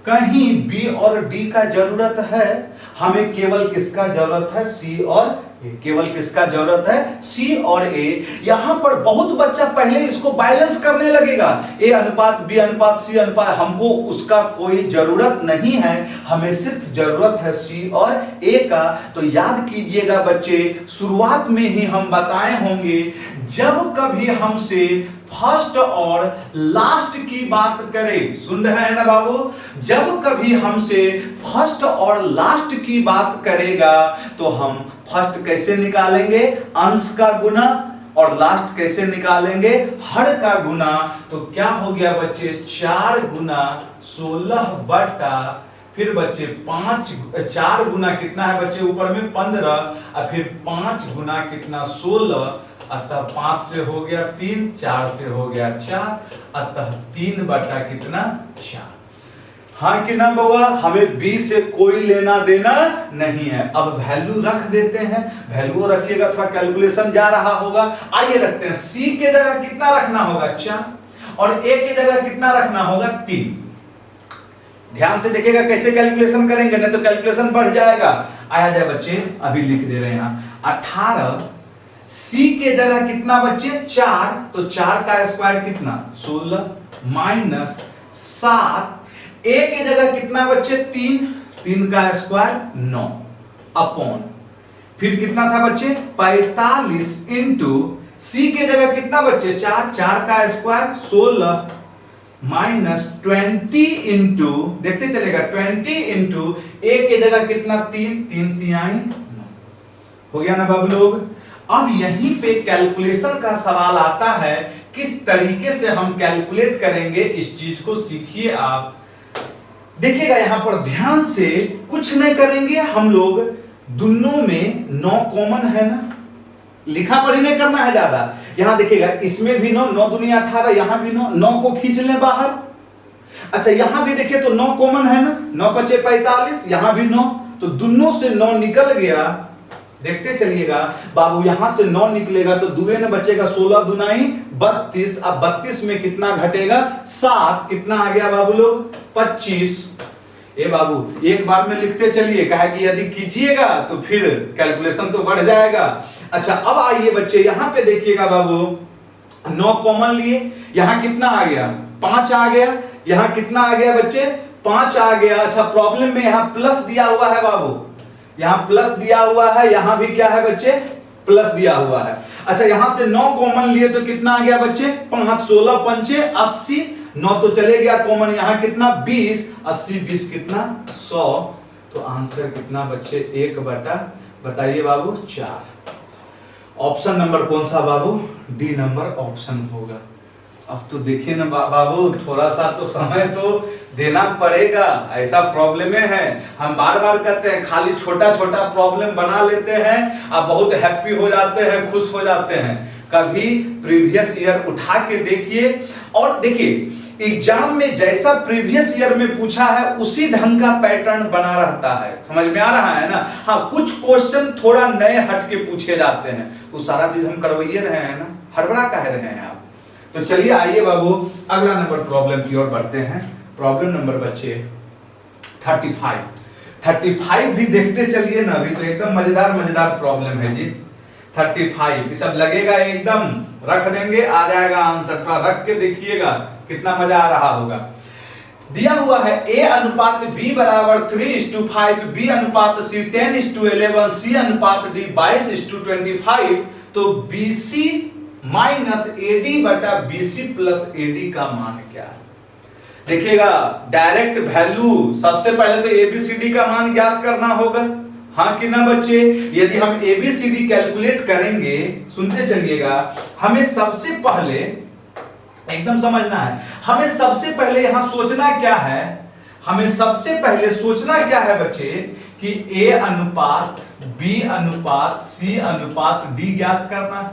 कहीं बी और डी का जरूरत है, हमें केवल किसका जरूरत है, सी और ए। केवल किसका जरूरत है, सी और ए। यहां पर बहुत बच्चा पहले इसको बैलेंस करने लगेगा, ए अनुपात बी अनुपात सी अनुपात, हमको उसका कोई जरूरत नहीं है, हमें सिर्फ जरूरत है सी और ए का। तो याद कीजिएगा बच्चे, शुरुआत में ही हम बताए होंगे, जब कभी हमसे फर्स्ट और लास्ट की बात करें, सुन रहे हैं ना बाबू, जब कभी हमसे फर्स्ट और लास्ट की बात करेगा तो हम फर्स्ट कैसे निकालेंगे, अंश का गुना, और लास्ट कैसे निकालेंगे, हर का गुना। तो क्या हो गया बच्चे, 4 गुना 16 बटा, फिर बच्चे 4 गुना कितना है बच्चे, ऊपर में 15, और फिर 5 गुना कितना 16, अतः 5 से हो गया 3, 4 से हो गया 4, अतः 3 बटा कितना 4। हाँ कि ना बउआ, हमें बी से कोई लेना देना नहीं है। अब वैल्यू रख देते हैं, वैल्यू रखिएगा थोड़ा कैलकुलेशन जा रहा होगा। आइए रखते हैं, सी के जगह कितना रखना होगा 4, और ए के जगह कितना रखना होगा 3। ध्यान से देखिएगा कैसे कैलकुलेशन करेंगे, नहीं तो कैलकुलेशन बढ़ जाएगा। आया जाए बच्चे, अभी लिख दे रहे हैं 18, सी के जगह कितना बच्चे 4, तो 4 का स्क्वायर कितना 16, माइनस 7, ए के जगह कितना बच्चे 3 का स्क्वायर 9, अपॉन, फिर कितना था बच्चे 45 इंटू, सी के जगह कितना बच्चे 4 का स्क्वायर 16, माइनस 20 इंटू, देखते चलेगा 20 इंटू, ए के जगह कितना 3 3 हो गया ना बाबू लोग। अब यहीं पे कैलकुलेशन का सवाल आता है, किस तरीके से हम कैलकुलेट करेंगे, इस चीज को सीखिए आप। देखिएगा यहां पर ध्यान से, कुछ नहीं करेंगे हम लोग, दोनों में 9 कॉमन है ना, लिखा पढ़ी नहीं करना है ज्यादा। यहां देखिएगा, इसमें भी 9, 9 दूनी 18, यहां भी 9 को खींच लें बाहर। अच्छा यहां भी देखिए तो 9 कॉमन है ना, 9 पचे 45, यहां भी 9, तो दोनों से 9 निकल गया। देखते चलिएगा बाबू, यहां से 9 निकलेगा तो दुए में बचेगा 16 दुनाई 32, अब 32 में कितना घटेगा 7, कितना आ गया बाबू लोग 25। ए बाबू एक बार में लिखते चलिए, कहा कि यदि कीजिएगा तो फिर कैलकुलेशन तो बढ़ जाएगा। अच्छा अब आइए बच्चे, यहां पे देखिएगा बाबू, 9 कॉमन लिए, यहां कितना आ गया 5 आ गया, यहां कितना आ गया बच्चे 5 आ गया। अच्छा प्रॉब्लम में यहां प्लस दिया हुआ है बाबू, यहां प्लस दिया हुआ है, यहां भी क्या है बच्चे प्लस दिया हुआ है। अच्छा यहां से 9 कॉमन लिए तो कितना आ गया बच्चे 5, 16 पंचे 80, 9 तो चले गया कॉमन, यहां कितना 20, 80 20 कितना 100। तो आंसर कितना बच्चे 1 बटा, बताइए बाबू 4। ऑप्शन नंबर कौन सा बाबू, डी नंबर ऑप्शन होगा। अब तो देखिए ना बाबू, थोड़ा सा तो समय तो देना पड़ेगा, ऐसा प्रॉब्लम है। हम बार बार कहते हैं, खाली छोटा छोटा प्रॉब्लम बना लेते हैं, आप बहुत हैप्पी हो जाते हैं, खुश हो जाते हैं। कभी प्रीवियस ईयर उठा के देखिए, और देखिए एग्जाम में जैसा प्रीवियस ईयर में पूछा है उसी ढंग का पैटर्न बना रहता है, समझ में आ रहा है ना। हाँ कुछ क्वेश्चन थोड़ा नए हट के पूछे जाते हैं, वो सारा चीज हम करवाइए रहे हैं ना, हड़बड़ा कह रहे हैं आप। तो चलिए आइए बाबू अगला नंबर प्रॉब्लम की ओर बढ़ते हैं। प्रॉब्लम नंबर बच्चे 35 भी देखते चलिए ना, अभी तो एकदम मजेदार प्रॉब्लम है जी। 35 ये सब लगेगा एकदम, रख देंगे आ जाएगा आंसर, थोड़ा रख के देखिएगा कितना मजा आ रहा होगा। दिया हुआ है a अनुपात b बराबर 3:5, b अनुपात c 10:11, c अनुपात d 22:25, तो bc माइनस AD बटा BC प्लस AD का मान क्या है। देखिएगा डायरेक्ट वैल्यू, सबसे पहले तो ABCD का मान ज्ञात करना होगा, हाँ कि ना बच्चे। यदि हम ABCD कैलकुलेट करेंगे, सुनते चलिएगा, हमें सबसे पहले एकदम समझना है, हमें सबसे पहले यहां सोचना क्या है, हमें सबसे पहले सोचना क्या है बच्चे कि A अनुपात B अनुपात C अनुपात D ज्ञात करना है।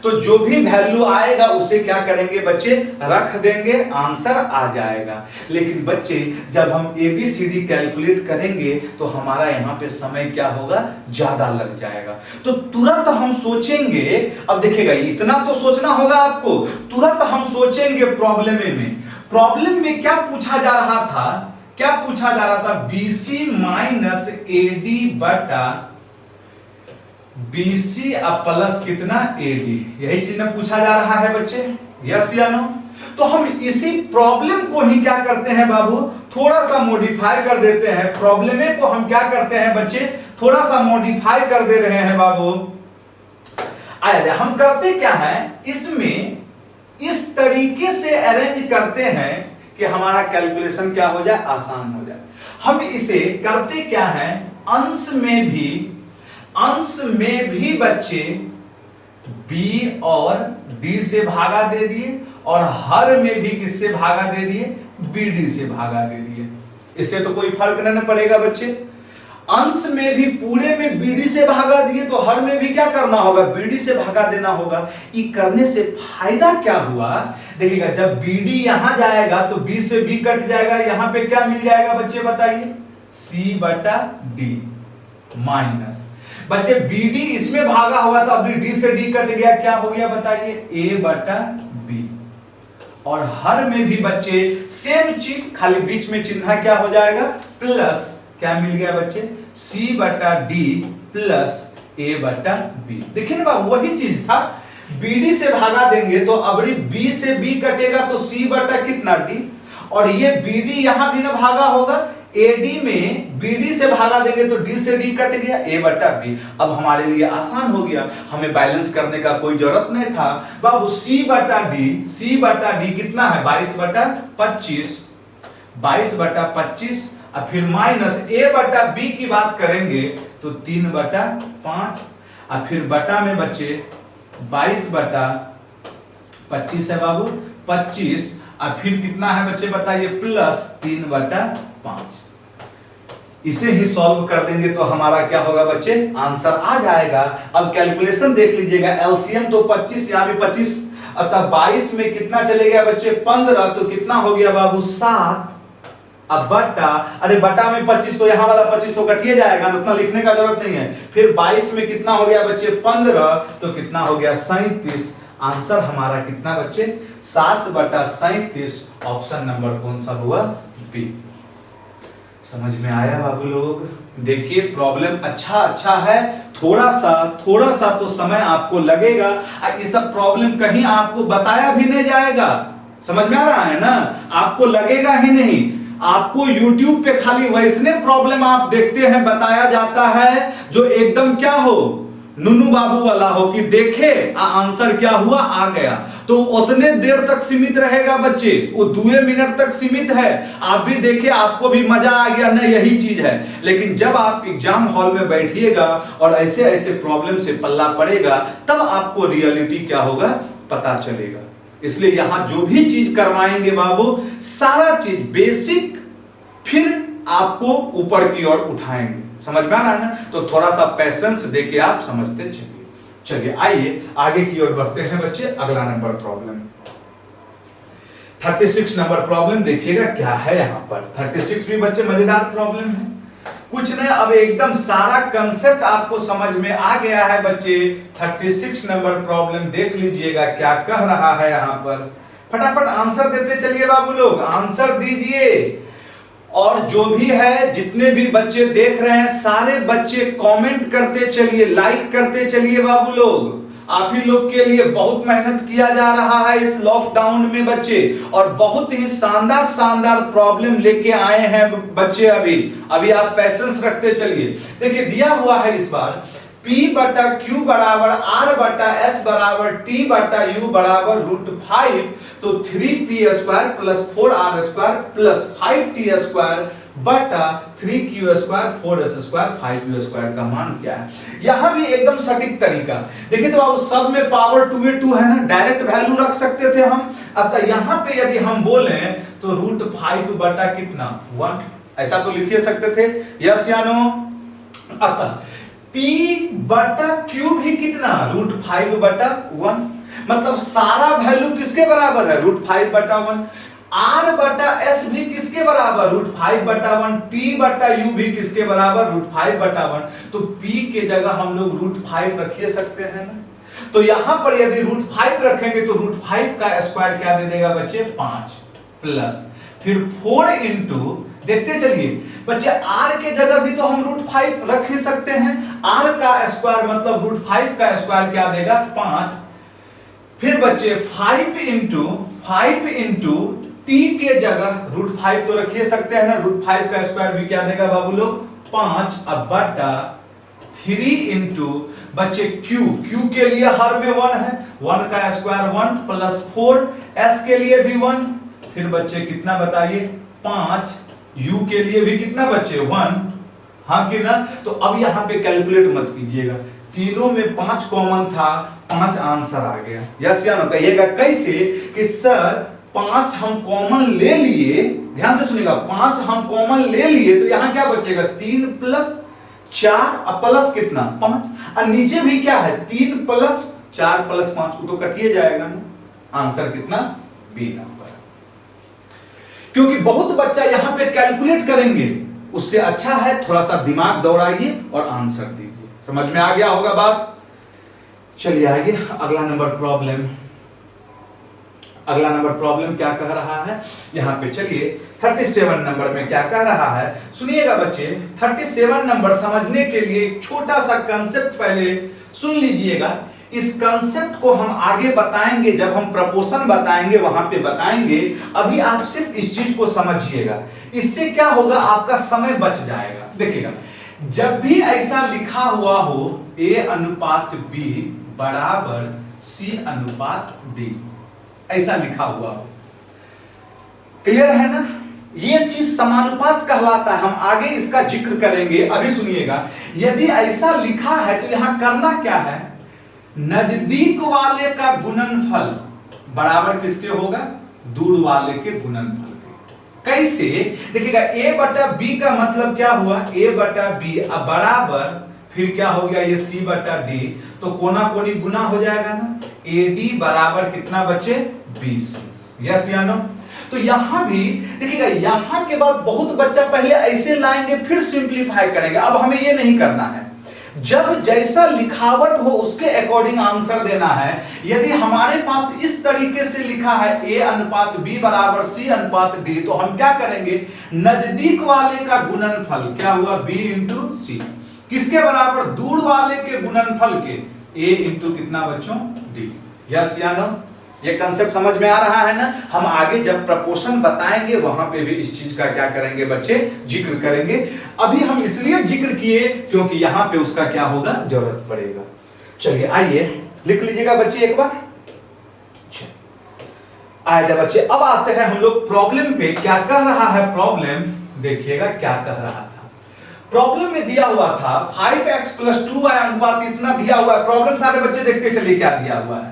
तो जो भी वैल्यू आएगा उसे क्या करेंगे बच्चे, रख देंगे, आंसर आ जाएगा। लेकिन बच्चे जब हम ABCD कैलकुलेट करेंगे तो हमारा यहां पे समय क्या होगा, ज्यादा लग जाएगा। तो तुरंत हम सोचेंगे, अब देखिएगा इतना तो सोचना होगा आपको, तुरंत हम सोचेंगे प्रॉब्लम में क्या पूछा जा रहा था, क्या पूछा जा रहा था, BC माइनस AD बटा BC प्लस कितना AD, यही चीज में पूछा जा रहा है बच्चे, यस या नो। तो हम इसी प्रॉब्लम को ही क्या करते हैं बाबू, थोड़ा सा मॉडिफाई कर देते हैं। प्रॉब्लम को हम क्या करते हैं बच्चे, थोड़ा सा मॉडिफाई कर दे रहे हैं बाबू। आया हम करते क्या है, इसमें इस तरीके से अरेंज करते हैं कि हमारा कैलकुलेशन क्या हो जाए, आसान हो जाए। हम इसे करते क्या है, अंश में भी बच्चे B और D से भागा दे दिए और हर में भी किससे भागा दे दिए, BD से भागा दे दिए। इससे तो कोई फर्क नहीं पड़ेगा बच्चे। अंश में भी पूरे में BD से भागा दिए तो हर में भी क्या करना होगा, BD से भागा देना होगा। ये करने से फायदा क्या हुआ, देखिएगा जब BD यहां जाएगा तो B से B कट जाएगा, यहां पे क्या मिल जाएगा बच्चे बताइए, C बटा D माइनस, बच्चे BD इसमें भागा हुआ था, अभी D से D कट गया, क्या हो गया बताइए, A बटा B। और हर में भी बच्चे सेम चीज, खाली बीच में चिन्ह क्या हो जाएगा, प्लस, क्या मिल गया बच्चे, C बटा D प्लस A बटा B। देखिए ना बाबू वही चीज था, BD से भागा देंगे तो अबरी B से B कटेगा तो C बटा कितना D, और ये BD यहां भी ना भागा होगा, AD में BD से भागा देंगे तो D से D कट गया, A बटा B। अब हमारे लिए आसान हो गया, हमें बैलेंस करने का कोई जरूरत नहीं था बाबू। C बटा D कितना है, 22 बटा 25, 22 बटा 25, और फिर माइनस A बटा B की बात करेंगे तो 3 बटा 5, और फिर बटा में बच्चे 22 बटा 25 है बाबू, 25, और फिर कितना है बच्चे बताइए, प्लस 3 बटा 5। इसे ही सॉल्व कर देंगे तो हमारा क्या होगा बच्चे, आंसर आ जाएगा। अब कैलकुलेशन देख लीजिएगा, एलसीएम तो 25, यहां भी 25, अतः 22 में कितना चले गया बच्चे, 15, तो कितना हो गया बाबू 7। अब बटा, अरे बटा में 25 तो यहां वाला 25 तो कटिए जाएगा, उतना लिखने का जरूरत नहीं है। फिर 22 में कितना हो गया बच्चे, 15, तो कितना हो गया 37। आंसर हमारा कितना बच्चे, 7 बटा 37। ऑप्शन नंबर कौन सा हुआ, बी। समझ में आया बाबू लोग। देखिए प्रॉब्लम अच्छा है, थोड़ा सा तो समय आपको लगेगा, इस सब प्रॉब्लम कहीं आपको बताया भी नहीं जाएगा, समझ में आ रहा है ना, आपको लगेगा ही नहीं। आपको YouTube पे खाली वैसने प्रॉब्लम आप देखते हैं बताया जाता है जो एकदम क्या हो, नुनू बाबू वाला हो कि देखे आंसर क्या हुआ आ गया, तो उतने देर तक सीमित रहेगा बच्चे, वो 2 मिनट तक सीमित है। आप भी देखे, आपको भी मजा आ गया ना, यही चीज है। लेकिन जब आप एग्जाम हॉल में बैठिएगा और ऐसे ऐसे प्रॉब्लम से पल्ला पड़ेगा, तब आपको रियलिटी क्या होगा पता चलेगा। इसलिए यहां जो भी चीज करवाएंगे बाबू, सारा चीज बेसिक, फिर आपको ऊपर की ओर उठाएंगे। समझ में आ रहा है ना, तो थोड़ा सा पैसेंस देके आप समझते चलिए। चलिए आइए आगे की ओर बढ़ते हैं बच्चे। अगला नंबर प्रॉब्लम 36 नंबर प्रॉब्लम देखिएगा क्या है यहां पर। 36 भी बच्चे मजेदार प्रॉब्लम है, कुछ नहीं, अब एकदम सारा कंसेप्ट आपको समझ में आ गया है बच्चे। 36 नंबर प्रॉब्लम देख लीजिएगा क्या कह रहा है यहां पर। फटाफट आंसर देते चलिए बाबू लोग, आंसर दीजिए। और जो भी है, जितने भी बच्चे देख रहे हैं, सारे बच्चे कमेंट करते चलिए, लाइक करते चलिए बाबू लोग। आप ही लोग के लिए बहुत मेहनत किया जा रहा है इस लॉकडाउन में बच्चे, और बहुत ही शानदार प्रॉब्लम लेके आए हैं बच्चे। अभी आप पैसेंस रखते चलिए। देखिए दिया हुआ है इस बार P बटा Q बराबर R बटा S बराबर T बटा U बराबर √5, तो 3P square plus 4R square plus 5T square बटा 3Q square 4S square 5U square का मान क्या है। यहां भी एकदम सटीक तरीका देखिए, तो बाबू सब में पावर 2 है ना, डायरेक्ट वैल्यू रख सकते थे हम। अतः यहां पे यदि हम बोले तो √5 बटा कितना 1, ऐसा तो लिख सकते थे, यस या नो। अतः P बटा Q भी कितना √5 बटा 1, मतलब सारा वैल्यू किसके बराबर है √5 बटा 1। R बटा S भी किसके बराबर √5 बटा 1, T बटा U भी किसके बराबर √5 बटा 1, तो P के जगह हम लोग √5 रख सकते हैं ना। तो यहां पर यदि √5 रखेंगे तो √5 का स्क्वायर क्या दे देगा बच्चे 5, प्लस फिर 4 इंटू, देखते चलिए बच्चे R के जगह भी तो हम √5 रख ही सकते हैं, R का स्क्वायर मतलब √5 का स्क्वायर क्या देगा 5, फिर बच्चे 5 इंटू T के जगह √5 तो रख ही सकते हैं ना, √5 का स्क्वायर भी क्या देगा बाबू लोग 5, अब बटा 3 इंटू बच्चे Q के लिए हर में 1 है, 1 का स्क्वायर 1 प्लस 4, S के लिए भी 1, फिर बच्चे कितना बताइए 5, U के लिए भी कितना बच्चे 1, हाँ कि ना। तो अब यहां पे कैलकुलेट मत कीजिएगा, तीनों में 5 कॉमन था, 5 आंसर आ गया, यस या नो। कहिएगा कैसे कि सर 5 हम कॉमन ले लिए, ध्यान से सुनिएगा, 5 हम कॉमन ले लिए तो यहां क्या बचेगा 3 प्लस 4 प्लस कितना 5, और नीचे भी क्या है 3 प्लस 4 प्लस 5, वो तो कटिए जाएगा ना, आंसर कितना बी नंबर। क्योंकि बहुत बच्चा यहां पे कैलकुलेट करेंगे, उससे अच्छा है थोड़ा सा दिमाग दौड़ाइए और आंसर दीजिए। समझ में आ गया होगा बात। चलिए आइए अगला नंबर प्रॉब्लम। अगला नंबर प्रॉब्लम क्या कह रहा है यहां पे, चलिए 37 नंबर में क्या कह रहा है सुनिएगा बच्चे। 37 नंबर समझने के लिए एक छोटा सा कंसेप्ट पहले सुन लीजिएगा। इस कंसेप्ट को हम आगे बताएंगे, जब हम प्रपोर्शन बताएंगे वहां पे बताएंगे, अभी आप सिर्फ इस चीज को समझिएगा। इससे क्या होगा, आपका समय बच जाएगा। देखिएगा, जब भी ऐसा लिखा हुआ हो A अनुपात B बराबर C अनुपात D, ऐसा लिखा हुआ हो, क्लियर है ना, ये चीज समानुपात कहलाता है। हम आगे इसका जिक्र करेंगे, अभी सुनिएगा। यदि ऐसा लिखा है तो यहां करना क्या है, नजदीक वाले का गुणनफल बराबर किसके होगा, दूर वाले के गुणनफल के। कैसे, देखिएगा A बटा B का मतलब क्या हुआ, A बटा B अब बराबर फिर क्या हो गया ये C बटा D, तो कोना कोनी गुना हो जाएगा ना, AD बराबर कितना बचे 20, यस या नो। तो यहां भी देखिएगा, यहां के बाद बहुत बच्चा पहले ऐसे लाएंगे फिर सिंपलीफाई करेंगे। अब हमें ये नहीं करना है, जब जैसा लिखावट हो उसके अकॉर्डिंग आंसर देना है। यदि हमारे पास इस तरीके से लिखा है A अनुपात B बराबर C अनुपात D, तो हम क्या करेंगे, नजदीक वाले का गुणनफल क्या हुआ B इंटू C, किसके बराबर, दूर वाले के गुणनफल के A इंटू कितना बच्चों D, यस या नो। ये कंसेप्ट समझ में आ रहा है ना। हम आगे जब प्रपोर्शन बताएंगे वहां पे भी इस चीज का क्या करेंगे बच्चे, जिक्र करेंगे। अभी हम इसलिए जिक्र किए क्योंकि यहां पे उसका क्या होगा, जरूरत पड़ेगा। चलिए आइए लिख लीजिएगा बच्चे एक बार। आइए बच्चे, अब आते हैं हम लोग प्रॉब्लम पे। क्या कह रहा है प्रॉब्लम, देखिएगा क्या कह रहा था। प्रॉब्लम में दिया हुआ था 5x + 2y अनुपात इतना दिया हुआ है। प्रॉब्लम सारे बच्चे देखते चलिए क्या दिया हुआ है।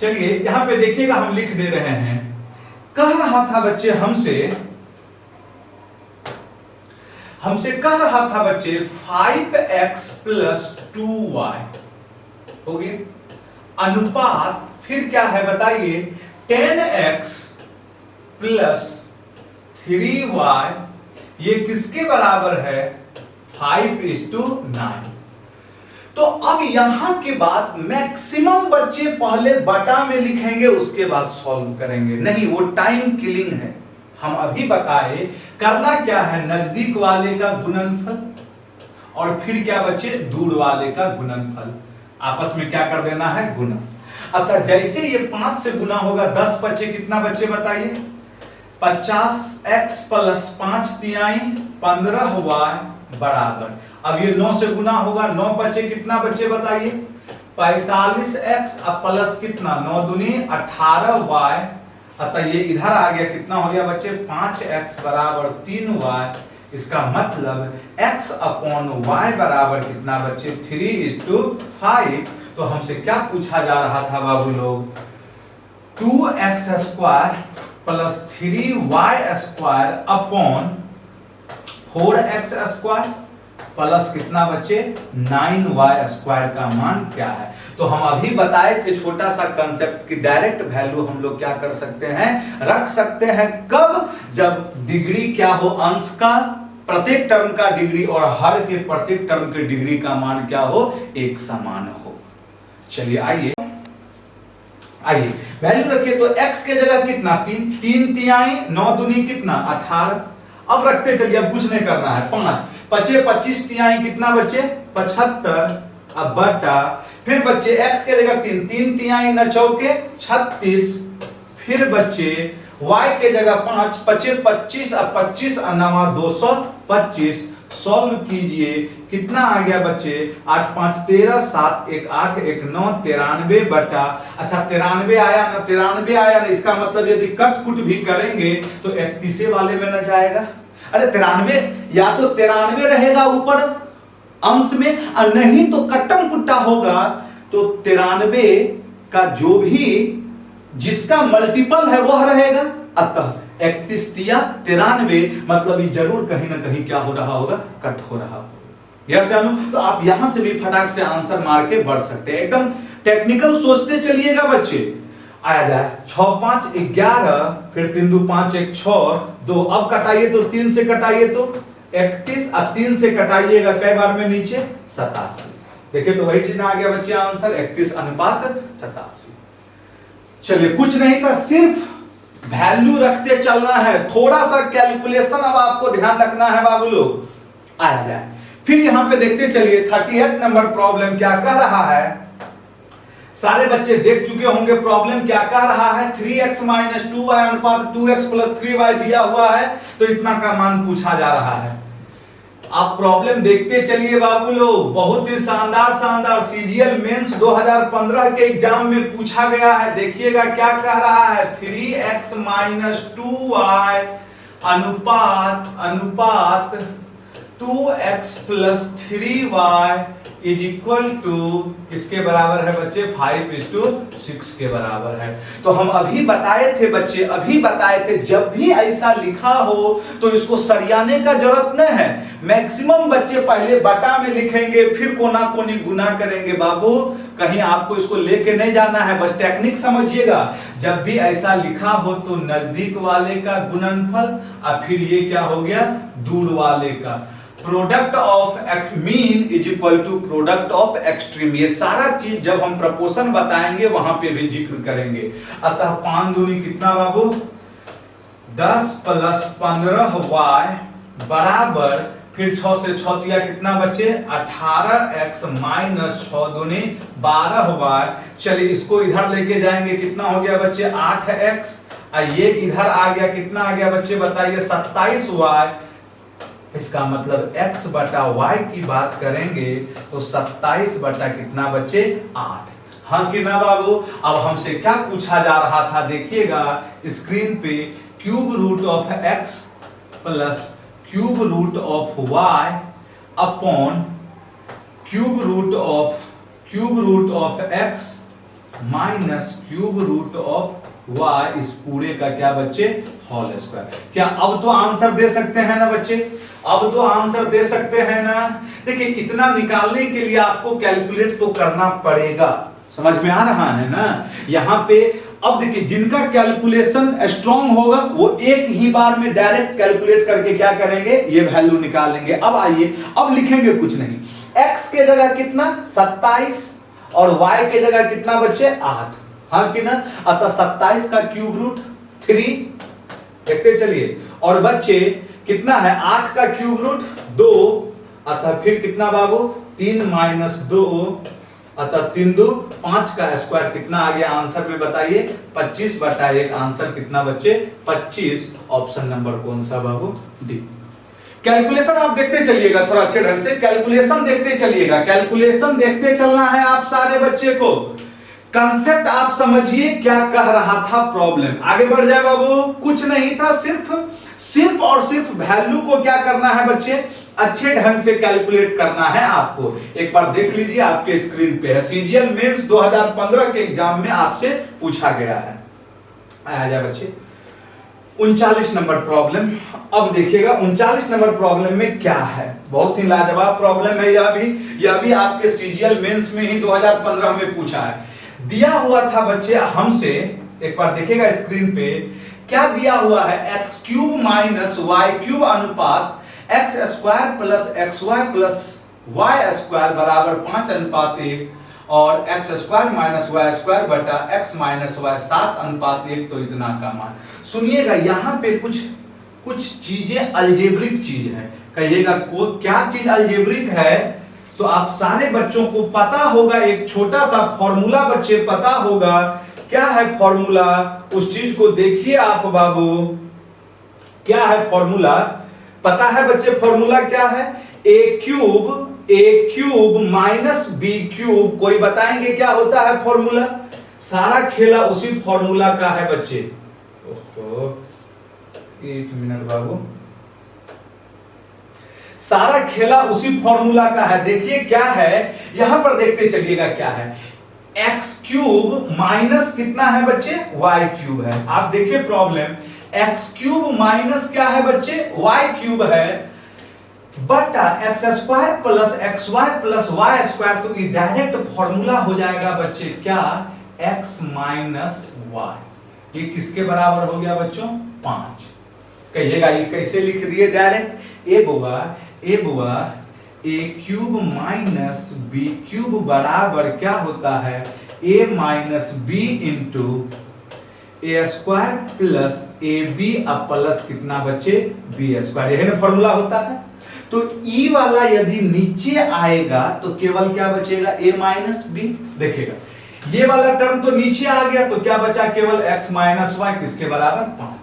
चलिए यहां पे देखिएगा, हम लिख दे रहे हैं। कह रहा था बच्चे हमसे कह रहा था बच्चे 5x + 2y हो गया अनुपात, फिर क्या है बताइए 10x + 3y, ये किसके बराबर है 5:9। तो अब यहां के बाद मैक्सिमम बच्चे पहले बटा में लिखेंगे, उसके बाद सॉल्व करेंगे। नहीं, वो टाइम किलिंग है। हम अभी बताए करना क्या है, नजदीक वाले का गुणनफल और फिर क्या बच्चे, दूर वाले का गुणनफल, आपस में क्या कर देना है, गुना। अतः जैसे ये 5 से गुना होगा 10 बच्चे कितना बच्चे बताइए, 50x + 5 × 3 = 15y बराबर। अब ये 9 से गुना होगा, 9 बचे कितना बचे बताइए, 45x अब प्लस कितना 9 दूनी 18y, अतः ये इधर आ गया, कितना हो गया बच्चे 5x बराबर 3y। इसका मतलब x अपॉन y बराबर कितना बच्चे 3:5। तो हमसे क्या पूछा जा रहा था बाबू लोग, 2x square plus 3y square upon 4x square plus कितना बच्चे 9y स्क्वायर का मान क्या है। तो हम अभी बताए थे छोटा सा कंसेप्ट की डायरेक्ट वैल्यू हम लोग क्या कर सकते हैं, रख सकते हैं, कब, जब डिग्री क्या हो, अंश का प्रत्येक टर्म का डिग्री और हर के प्रत्येक टर्म के डिग्री का मान क्या हो, एक समान हो। चलिए आइए वैल्यू रखिए, तो x के जगह कितना 3 तिहाई 9 दूनी कितना 18। अब रखते चलिए, अब कुछ नहीं करना है, 5 बचे 25 तिहाई कितना बचे 75, अब बटा फिर बच्चे x के जगह 3 तिहाई न चौके 36, फिर बच्चे y के जगह 5 बचे 25, अब 25 9 225, सॉल्व कीजिए कितना आ गया बच्चे 8 5 13, 7 1 8 1 9 93 बटा, अच्छा 93 आया ना, 93 आया ना, इसका मतलब यदि कट कुट भी करेंगे तो 31 वाले में न जाएगा। अरे 93 या तो 93 रहेगा ऊपर अंश में, और नहीं तो कट्टम कुट्टा होगा, तो 93 का जो भी जिसका मल्टीपल है वह रहेगा, अतः 31 तिया 93, मतलब ये जरूर कहीं ना कहीं क्या हो रहा होगा, कट हो रहा होगा। यस अनु, तो आप यहां से भी फटाक से आंसर मार के बढ़ सकते हैं, एकदम टेक्निकल सोचते चलिएगा बच्चे। आया जाए 6 5 11, फिर 3 2 5 1 6 2, अब कटाइए तो 3 से कटाइए तो 31, और 3 से कटाइएगा कई बार में नीचे 87। देखिए तो वही चीज आ गया बच्चे आंसर 31:87। चलिए कुछ नहीं था, सिर्फ वैल्यू रखते चलना है, थोड़ा सा कैलकुलेशन अब आपको ध्यान रखना है बाबू लोग। आया जाए फिर यहां पे देखते चलिए 38 नंबर प्रॉब्लम क्या कह रहा है, सारे बच्चे देख चुके होंगे प्रॉब्लम क्या कह रहा है, 3x - 2y अनुपात 2x + 3y दिया हुआ है, तो इतना का मान पूछा जा रहा है। आप प्रॉब्लम देखते चलिए बाबू लोग, बहुत ही शानदार सीजीएल मेंस 2015 के एग्जाम में पूछा गया है। देखिएगा क्या कह रहा है, 3x - 2y अनुपात 2x + 3y = किसके बराबर है बच्चे 5:6 के बराबर है। तो हम अभी बताए थे बच्चे, अभी बताए थे जब भी ऐसा लिखा हो तो इसको सरियाने का जरूरत नहीं है, मैक्सिमम बच्चे पहले बटा में लिखेंगे फिर कोना कोनी गुना करेंगे। बाबू कहीं आपको इसको लेके नहीं जाना है, बस टेक्निक समझिएगा। जब भी ऐसा लिखा हो तो नजदीक वाले का गुणनफल और फिर ये क्या हो गया दूर वाले का, product of mean = product of extreme. ये सारा चीज जब हम प्रपोर्शन बताएंगे वहां पे भी जिक्र करेंगे। अतः 5 दूनी कितना बाबू 10 + 15y बराबर, फिर 6 से 6 दिया कितना बचे 18x - 6 दूनी 12y। चलिए इसको इधर लेके जाएंगे, कितना हो गया बच्चे 8x, और ये इधर आ गया, कितना आ गया बच्चे बताइए 27y। इसका मतलब x बटा y की बात करेंगे तो 27 बटा कितना बच्चे 8। हाँ कि ना बाबू। अब हमसे क्या पूछा जा रहा था देखिएगा स्क्रीन पे, √x + √y upon √x - √y इस पूरे का क्या बच्चे होल स्क्वायर। क्या अब तो आंसर दे सकते हैं ना बच्चे, अब तो आंसर दे सकते हैं ना। देखिए इतना निकालने के लिए आपको कैलकुलेट तो करना पड़ेगा, समझ में आ रहा है ना यहाँ पे। अब देखिए जिनका कैलकुलेशन स्ट्रांग होगा वो एक ही बार में डायरेक्ट कैलकुलेट करके क्या करेंगे, ये वैल्यू निकालेंगे। अब आइए अब लिखेंगे कुछ नहीं, x के जगह कितना 27 और y के जगह कितना बच्चे 8, हाँ कि ना। अतः 27 का क्यूब रूट 3 देखते चलिए, और बच्चे कितना है 8 का क्यूब रूट 2, अतः फिर कितना बाबू 3 - 2, अतः 3 2 5 का स्क्वायर कितना आ गया आंसर में बताइए 25 बटा 1। आंसर कितना बच्चे 25। ऑप्शन नंबर कौन सा बाबू डी। कैलकुलेशन आप देखते चलिएगा थोड़ा अच्छे ढंग से, कैलकुलेशन देखते चलिएगा, कैलकुलेशन देखते चलना है आप सारे बच्चे को। कंसेप्ट आप समझिए क्या कह रहा था प्रॉब्लम, आगे बढ़ जाए बाबू। कुछ नहीं था, सिर्फ और सिर्फ वैल्यू को क्या करना है बच्चे, अच्छे ढंग से कैलकुलेट करना है आपको। एक बार देख लीजिए आपके स्क्रीन पे है, सीजीएल मेंस 2015 के एग्जाम में आपसे पूछा गया है। आ जाए बच्चे 39 नंबर प्रॉब्लम। अब देखिएगा 39 नंबर प्रॉब्लम में क्या है, बहुत ही लाजवाब प्रॉब्लम है यह भी आपके सीजीएल मेंस में ही 2015 में पूछा है। दिया हुआ था बच्चे हमसे, एक बार देखिएगा स्क्रीन पे क्या दिया हुआ है, X cube minus Y cube अनुपात X square plus X Y plus Y square बराबर 5 अनुपात 1 और X square minus Y square बटा एक्स माइनस वाई 7 अनुपात 1, तो इतना का मान। सुनिएगा यहाँ पे कुछ चीजें अलजेब्रिक चीज है, कहिएगा को क्या चीज अलजेब्रिक है, तो आप सारे बच्चों को पता होगा, एक छोटा सा फॉर्मूला बच्चे पता होगा। क्या है फॉर्मूला, उस चीज को देखिए आप बाबू, क्या है फॉर्मूला, पता है बच्चे फॉर्मूला क्या है, ए क्यूब माइनस बी क्यूब, कोई बताएंगे क्या होता है फॉर्मूला, सारा खेला उसी फॉर्मूला का है बच्चे। ओहो 1 मिनट बाबू, सारा खेला उसी फॉर्मूला का है। देखिए क्या है, यहां पर देखते चलिएगा क्या है, एक्स क्यूब माइनस कितना है बच्चे, वाई क्यूब है। आप देखिए प्रॉब्लम, एक्स क्यूब माइनस क्या है बच्चे, वाई क्यूब है, बटा X square plus X Y plus Y square, तो ये डायरेक्ट फॉर्मूला हो जाएगा बच्चे क्या, एक्स माइनस वाई। ये किसके बराबर हो गया बच्चों, 5। कहिएगा ये कैसे लिख दिए डायरेक्ट, ए बुआ A cube minus B cube बराबर क्या होता है, A minus B into A square plus A B अब प्लस कितना बच्चे, बी स्क्वायर, यही ना फॉर्मूला होता है। तो ई वाला यदि नीचे आएगा तो केवल क्या बचेगा, ए माइनस बी। देखिएगा ये वाला टर्म तो नीचे आ गया, तो क्या बचा, केवल एक्स माइनस वाई, किसके बराबर, 5।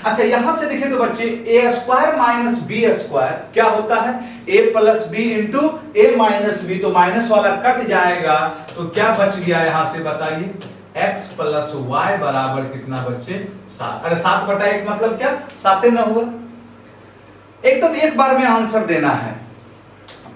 अच्छा यहां से देखें तो बच्चे ए स्क्वायर माइनस बी स्क्वायर क्या होता है, ए प्लस बी इंटू ए माइनस बी, तो माइनस वाला कट जाएगा, तो क्या बच गया यहां से बताइए, एक्स प्लस वाई बराबर कितना बच्चे, 7। अरे 7 बटा 1 मतलब क्या, 7 ना हुआ, एकदम एक बार में आंसर देना है।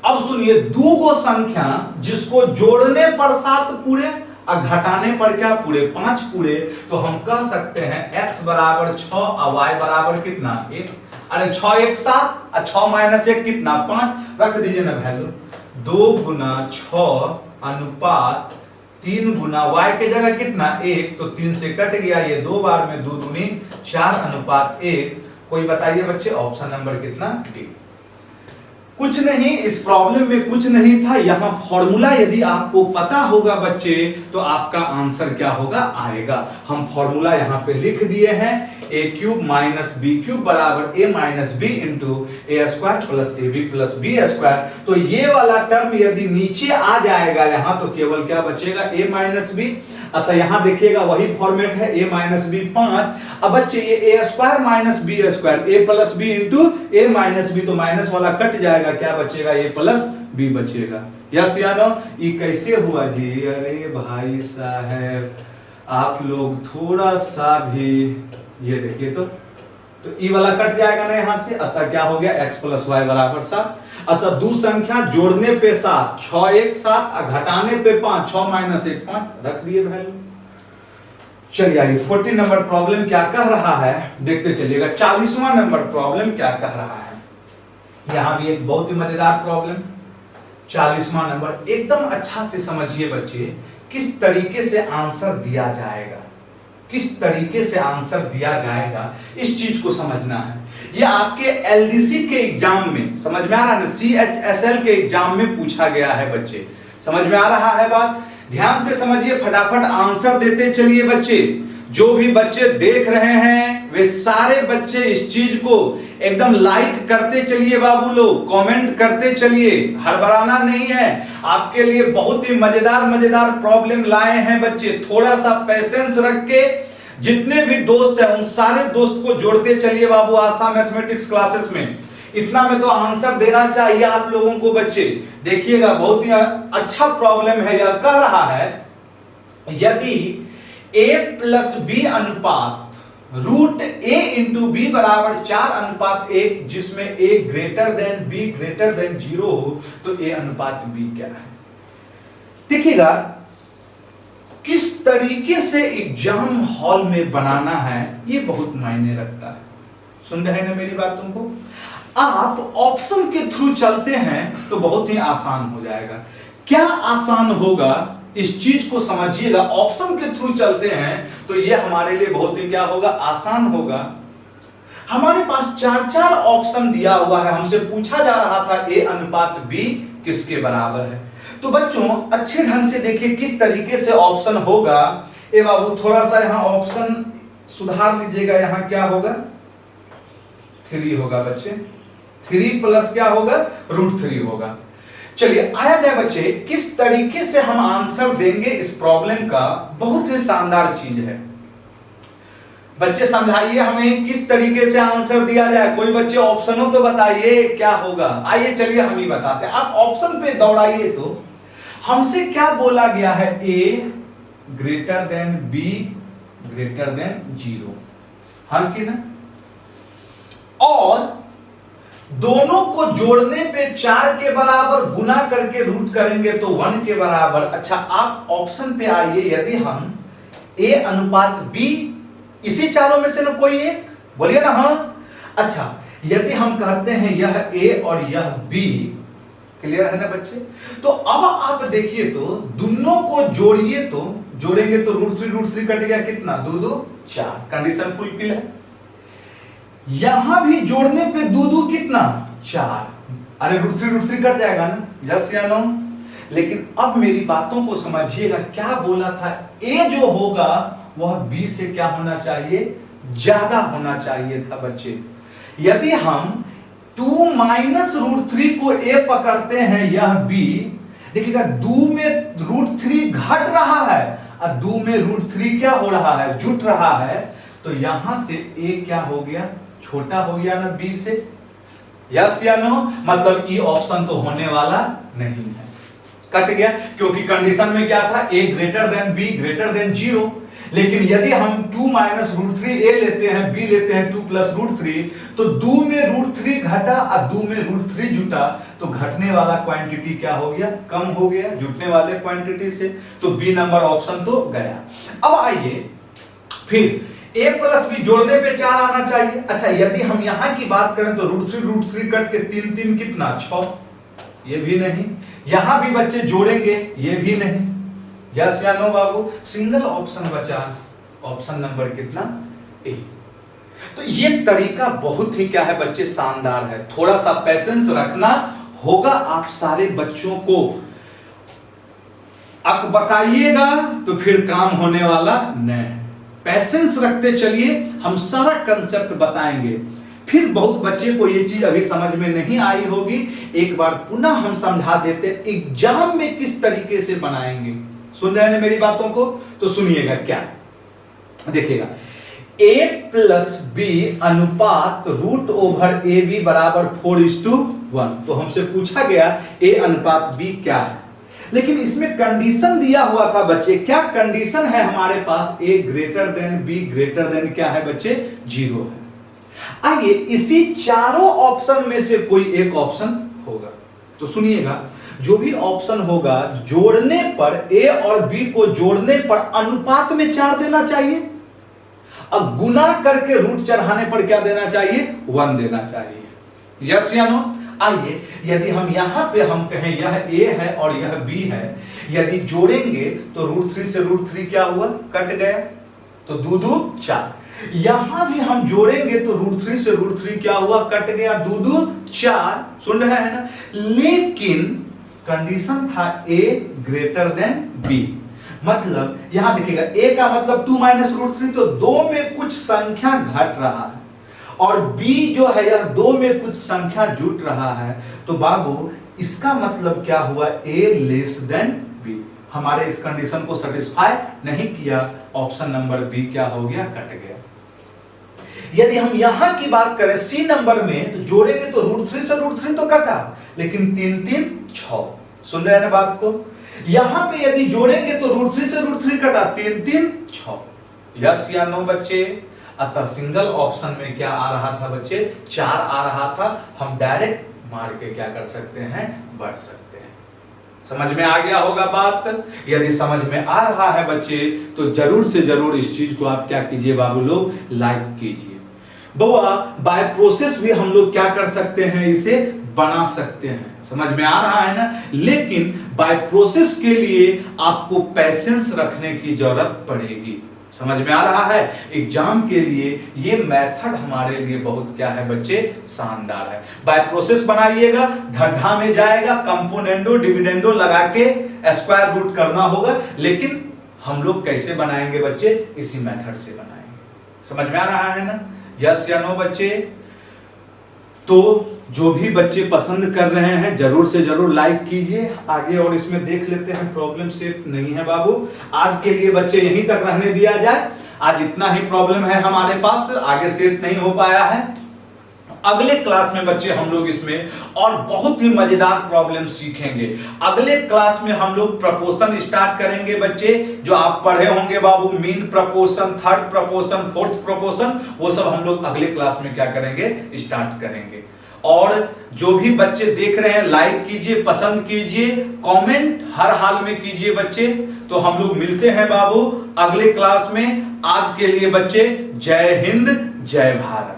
अब सुनिए, दो गो संख्या जिसको जोड़ने पर 7 पूरे और घटाने पर क्या पूरे, 5 पूरे, तो हम कह सकते हैं x बराबर 6 और y बराबर कितना, 1। अरे 6 1 7 और 6 माइनस 1 कितना, 5। रख दीजिए ना वैल्यू, 2 गुना 6 अनुपात 3 गुना y के जगह कितना, 1, तो 3 से कट गया, ये 2 बार में 2 दूनी 4 अनुपात 1। कोई बताइए बच्चे ऑप्शन नंबर कितना, डी। कुछ नहीं, इस प्रॉब्लम में कुछ नहीं था, यहां फॉर्मूला यदि आपको पता होगा बच्चे तो आपका आंसर क्या होगा, आएगा। हम फॉर्मूला यहां पे लिख दिए हैं, A cube minus B cube बराबर A minus B into A square plus A B plus B square. तो ये वाला टर्म यदि नीचे आ जाएगा यहां, तो केवल क्या बचेगा, ए माइनस बी। अतः यहां देखिएगा वही फॉर्मेट है, ए माइनस बी 5। अब बच्चे ये ए स्क्वायर माइनस बी स्क्वायर, ए प्लस बी इंटू ए माइनस बी, तो माइनस वाला कट जाएगा, क्या बचेगा, ए प्लस बी बचेगा। यस या नो, ये कैसे हुआ जी, अरे भाई साहब आप लोग थोड़ा सा भी ये देखिए तो ई वाला कट जाएगा ना यहां से, अतः क्या हो गया, x प्लस वाई बराबर 7। अतः दो संख्या जोड़ने पे 7, 6 1 7 और घटाने पे 5, 6 माइनस 1 5, रख दिए वैल्यू। चलिए आइए 40 नंबर प्रॉब्लम क्या कह रहा है देखते चलिएगा। 40वां नंबर प्रॉब्लम क्या कह रहा है, यहां भी एक बहुत ही मजेदार प्रॉब्लम। 40वां नंबर एकदम अच्छा से समझिए बच्चे, किस तरीके से आंसर दिया जाएगा, किस तरीके से आंसर दिया जाएगा, इस चीज को समझना है। ये आपके एलडीसी के एग्जाम में समझ में आ रहा है ना, सीएचएसएल के एग्जाम में पूछा गया है बच्चे, समझ में आ रहा है बात, ध्यान से समझिए, फटाफट आंसर देते चलिए बच्चे। जो भी बच्चे देख रहे हैं वे सारे बच्चे इस चीज को एकदम लाइक करते चलिए बाबू लोग, कमेंट करते चलिए, हड़बड़ाना नहीं है। आपके लिए बहुत ही मजेदार प्रॉब्लम लाए हैं बच्चे, थोड़ा सा पेशेंस रख के जितने भी दोस्त हैं उन सारे दोस्त को जोड़ते चलिए बाबू आशा मैथमेटिक्स क्लासेस में। इतना में तो आंसर देना चाहिए आप लोगों को बच्चे। देखिएगा बहुत ही अच्छा प्रॉब्लम है, यह कह रहा है यदि a प्लस बी अनुपात रूट a इंटू बी बराबर 4:1 जिसमें a greater than b greater than 0 हो तो a अनुपात b क्या है। देखिएगा किस तरीके से एग्जाम हॉल में बनाना है ये बहुत मायने रखता है। सुन रहे हैं ना मेरी बातों को। आप ऑप्शन के थ्रू चलते हैं तो बहुत ही आसान हो जाएगा। क्या आसान होगा इस चीज को समझिएगा। ऑप्शन के थ्रू चलते हैं तो ये हमारे लिए बहुत ही क्या होगा, आसान होगा। हमारे पास 4 ऑप्शन दिया हुआ है, हमसे पूछा जा रहा था a अनुपात b किसके बराबर है। तो बच्चों अच्छे ढंग से देखिए किस तरीके से ऑप्शन होगा। ए बाबू थोड़ा सा यहां ऑप्शन सुधार लीजिएगा। यहां क्या होगा, 3 होगा बच्चे, 3 प्लस क्या होगा, √3 होगा। चलिए आया जाए बच्चे किस तरीके से हम आंसर देंगे इस प्रॉब्लम का। बहुत ही शानदार चीज है बच्चे, समझाइए हमें किस तरीके से आंसर दिया जाए। कोई बच्चे ऑप्शन हो तो बताइए क्या होगा। आइए चलिए हम ही बताते हैं। आप ऑप्शन पे दौड़ाइए तो हमसे क्या बोला गया है, a greater than b greater than 0, हाँ कि ना। और दोनों को जोड़ने पे 4 के बराबर गुना करके रूट करेंगे तो 1 के बराबर। अच्छा आप ऑप्शन पे आइए, यदि हम a अनुपात b, इसी चारों में से ना कोई एक बोलिए ना, हाँ। अच्छा यदि हम कहते हैं यह a और यह b, क्लियर है ना बच्चे। तो अब आप देखिए तो दोनों को जोड़िए तो जोड़ेंगे तो √3 कट गया, कितना 2 2 4, कंडीशन फुलफिल है। यहां भी जोड़ने पे 2 2 कितना 4, अरे √3 कट जाएगा ना, यस या नो। लेकिन अब मेरी बातों को समझिएगा, क्या बोला था, a जो होगा वह b से क्या होना चाहिए, ज्यादा होना चाहिए था बच्चे। यदि हम 2 माइनस √3 को a पकड़ते हैं, यह b, देखिएगा 2 में √3 घट रहा है और 2 में √3 क्या हो रहा है, जुट रहा है। तो यहां से a क्या हो गया, छोटा हो गया ना b से, यस या नो। मतलब ई ऑप्शन तो होने वाला नहीं है, कट गया। क्योंकि कंडीशन में क्या था, a greater than b greater than 0। लेकिन यदि हम 2 माइनस √3 a लेते हैं, b लेते हैं 2 प्लस √3, तो 2 में √3 घटा और 2 में √3 जुटा, तो घटने वाला क्वांटिटी क्या हो गया, कम हो गया जुटने वाले क्वांटिटी से। तो बी नंबर ऑप्शन तो गया। अब आइए फिर a प्लस b जोड़ने पे 4 आना चाहिए। अच्छा यदि हम यहां की बात करें तो √3 कट के 3 3 कितना 6, ये भी नहीं। यहां भी बच्चे जोड़ेंगे, ये भी नहीं, यस या नो बाबू। सिंगल ऑप्शन बचा, ऑप्शन नंबर कितना, ए। तो ये तरीका बहुत ही क्या है बच्चे, शानदार है। थोड़ा सा पेशेंस रखना होगा आप सारे बच्चों को। अकबकाइएगा तो फिर काम होने वाला नहीं। पेशेंस रखते चलिए, हम सारा कंसेप्ट बताएंगे। फिर बहुत बच्चे को ये चीज अभी समझ में नहीं आई होगी, एक बार पुनः हम समझा देते एग्जाम में किस तरीके से बनाएंगे। सुन रहे हैं मेरी बातों को, तो सुनिएगा क्या, देखिएगा a प्लस b अनुपात √ab बराबर 4:1। तो हमसे पूछा गया a अनुपात b क्या है, लेकिन इसमें कंडीशन दिया हुआ था बच्चे। क्या कंडीशन है हमारे पास, a greater than b greater than क्या है बच्चे, 0 है। आइए इसी चारों ऑप्शन में से कोई एक ऑप्शन होगा। तो सुनिएगा, जो भी ऑप्शन होगा जोड़ने पर a और b को जोड़ने पर अनुपात में 4 देना चाहिए, अब गुना करके रूट चढ़ाने पर क्या देना चाहिए, 1 देना चाहिए, यस या नो। आइए यदि हम यहां पे हम कहें यह a है और यह b है, यदि जोड़ेंगे तो √3 से √3 क्या हुआ, कट गया, तो 2 2 4। यहां भी हम जोड़ेंगे तो √3 से √3 क्या हुआ, कट गया, 2 2 4। सुन रहे हैं ना। लेकिन कंडीशन था a ग्रेटर देन b, मतलब यहां देखिएगा a का मतलब 2 माइनस √3, तो 2 में कुछ संख्या घट रहा है और b जो है यह 2 में कुछ संख्या जुट रहा है। तो बाबू इसका मतलब क्या हुआ, a लेस देन b। हमारे इस कंडीशन को सेटिस्फाई नहीं किया, ऑप्शन नंबर बी क्या हो गया, कट गया। यदि हम यहां की बात करें सी नंबर में, तो जोड़ेंगे तो √3 से √3 तो कटा, लेकिन 3 3 6। सुन रहे हैं ना बात को? यहां पे यदि जोड़ेंगे तो √3 से √3 कटा, 3 3 6। यस या नो बच्चे? अतः सिंगल ऑप्शन में क्या आ रहा था बच्चे? 4 आ रहा था। हम डायरेक्ट मार के क्या कर सकते हैं? बढ़ सकते हैं। समझ में आ गया होगा बात? यदि समझ में आ रहा है बच्चे, तो जरूर से जरूर इस चीज को आप क्या कीजिए बाबू लोग? लाइक कीजिए। बउआ बाय प्रोसेस भी हम लोग क्या कर सकते हैं? इसे बना सकते हैं। समझ में आ रहा है ना? लेकिन बाय प्रोसेस के लिए आपको पेशेंस रखने की जरूरत पड़ेगी। समझ में आ रहा है? एग्जाम के लिए ये मेथड हमारे लिए बहुत क्या है बच्चे? शानदार है। बाय प्रोसेस बनाइएगा, ढड्ढा में जाएगा, कंपोनेंडो डिविडेंडो लगा के स्क्वायर रूट करना होगा। लेकिन हम लोग कैसे बनाएंगे बच्चे? इसी मेथड से बनाएंगे। समझ में आ रहा है ना? यस या नो बच्चे? तो जो भी बच्चे पसंद कर रहे हैं जरूर से जरूर लाइक कीजिए। आगे और इसमें देख लेते हैं। प्रॉब्लम सेट नहीं है बाबू, आज के लिए बच्चे यहीं तक रहने दिया जाए। आज इतना ही प्रॉब्लम है हमारे पास, आगे सेट नहीं हो पाया है। अगले क्लास में बच्चे हम लोग इसमें और बहुत ही मजेदार प्रॉब्लम सीखेंगे। अगले क्लास में हम लोग प्रपोर्शन स्टार्ट करेंगे बच्चे, जो आप पढ़े होंगे बाबू, mean proportion, third proportion, fourth proportion, वो सब हम लोग अगले क्लास में क्या करेंगे? स्टार्ट करेंगे। और जो भी बच्चे देख रहे हैं लाइक कीजिए, पसंद कीजिए, कमेंट हर हाल में कीजिए बच्चे। तो हम लोग मिलते हैं बाबू अगले क्लास में। आज के लिए बच्चे जय हिंद, जय भारत।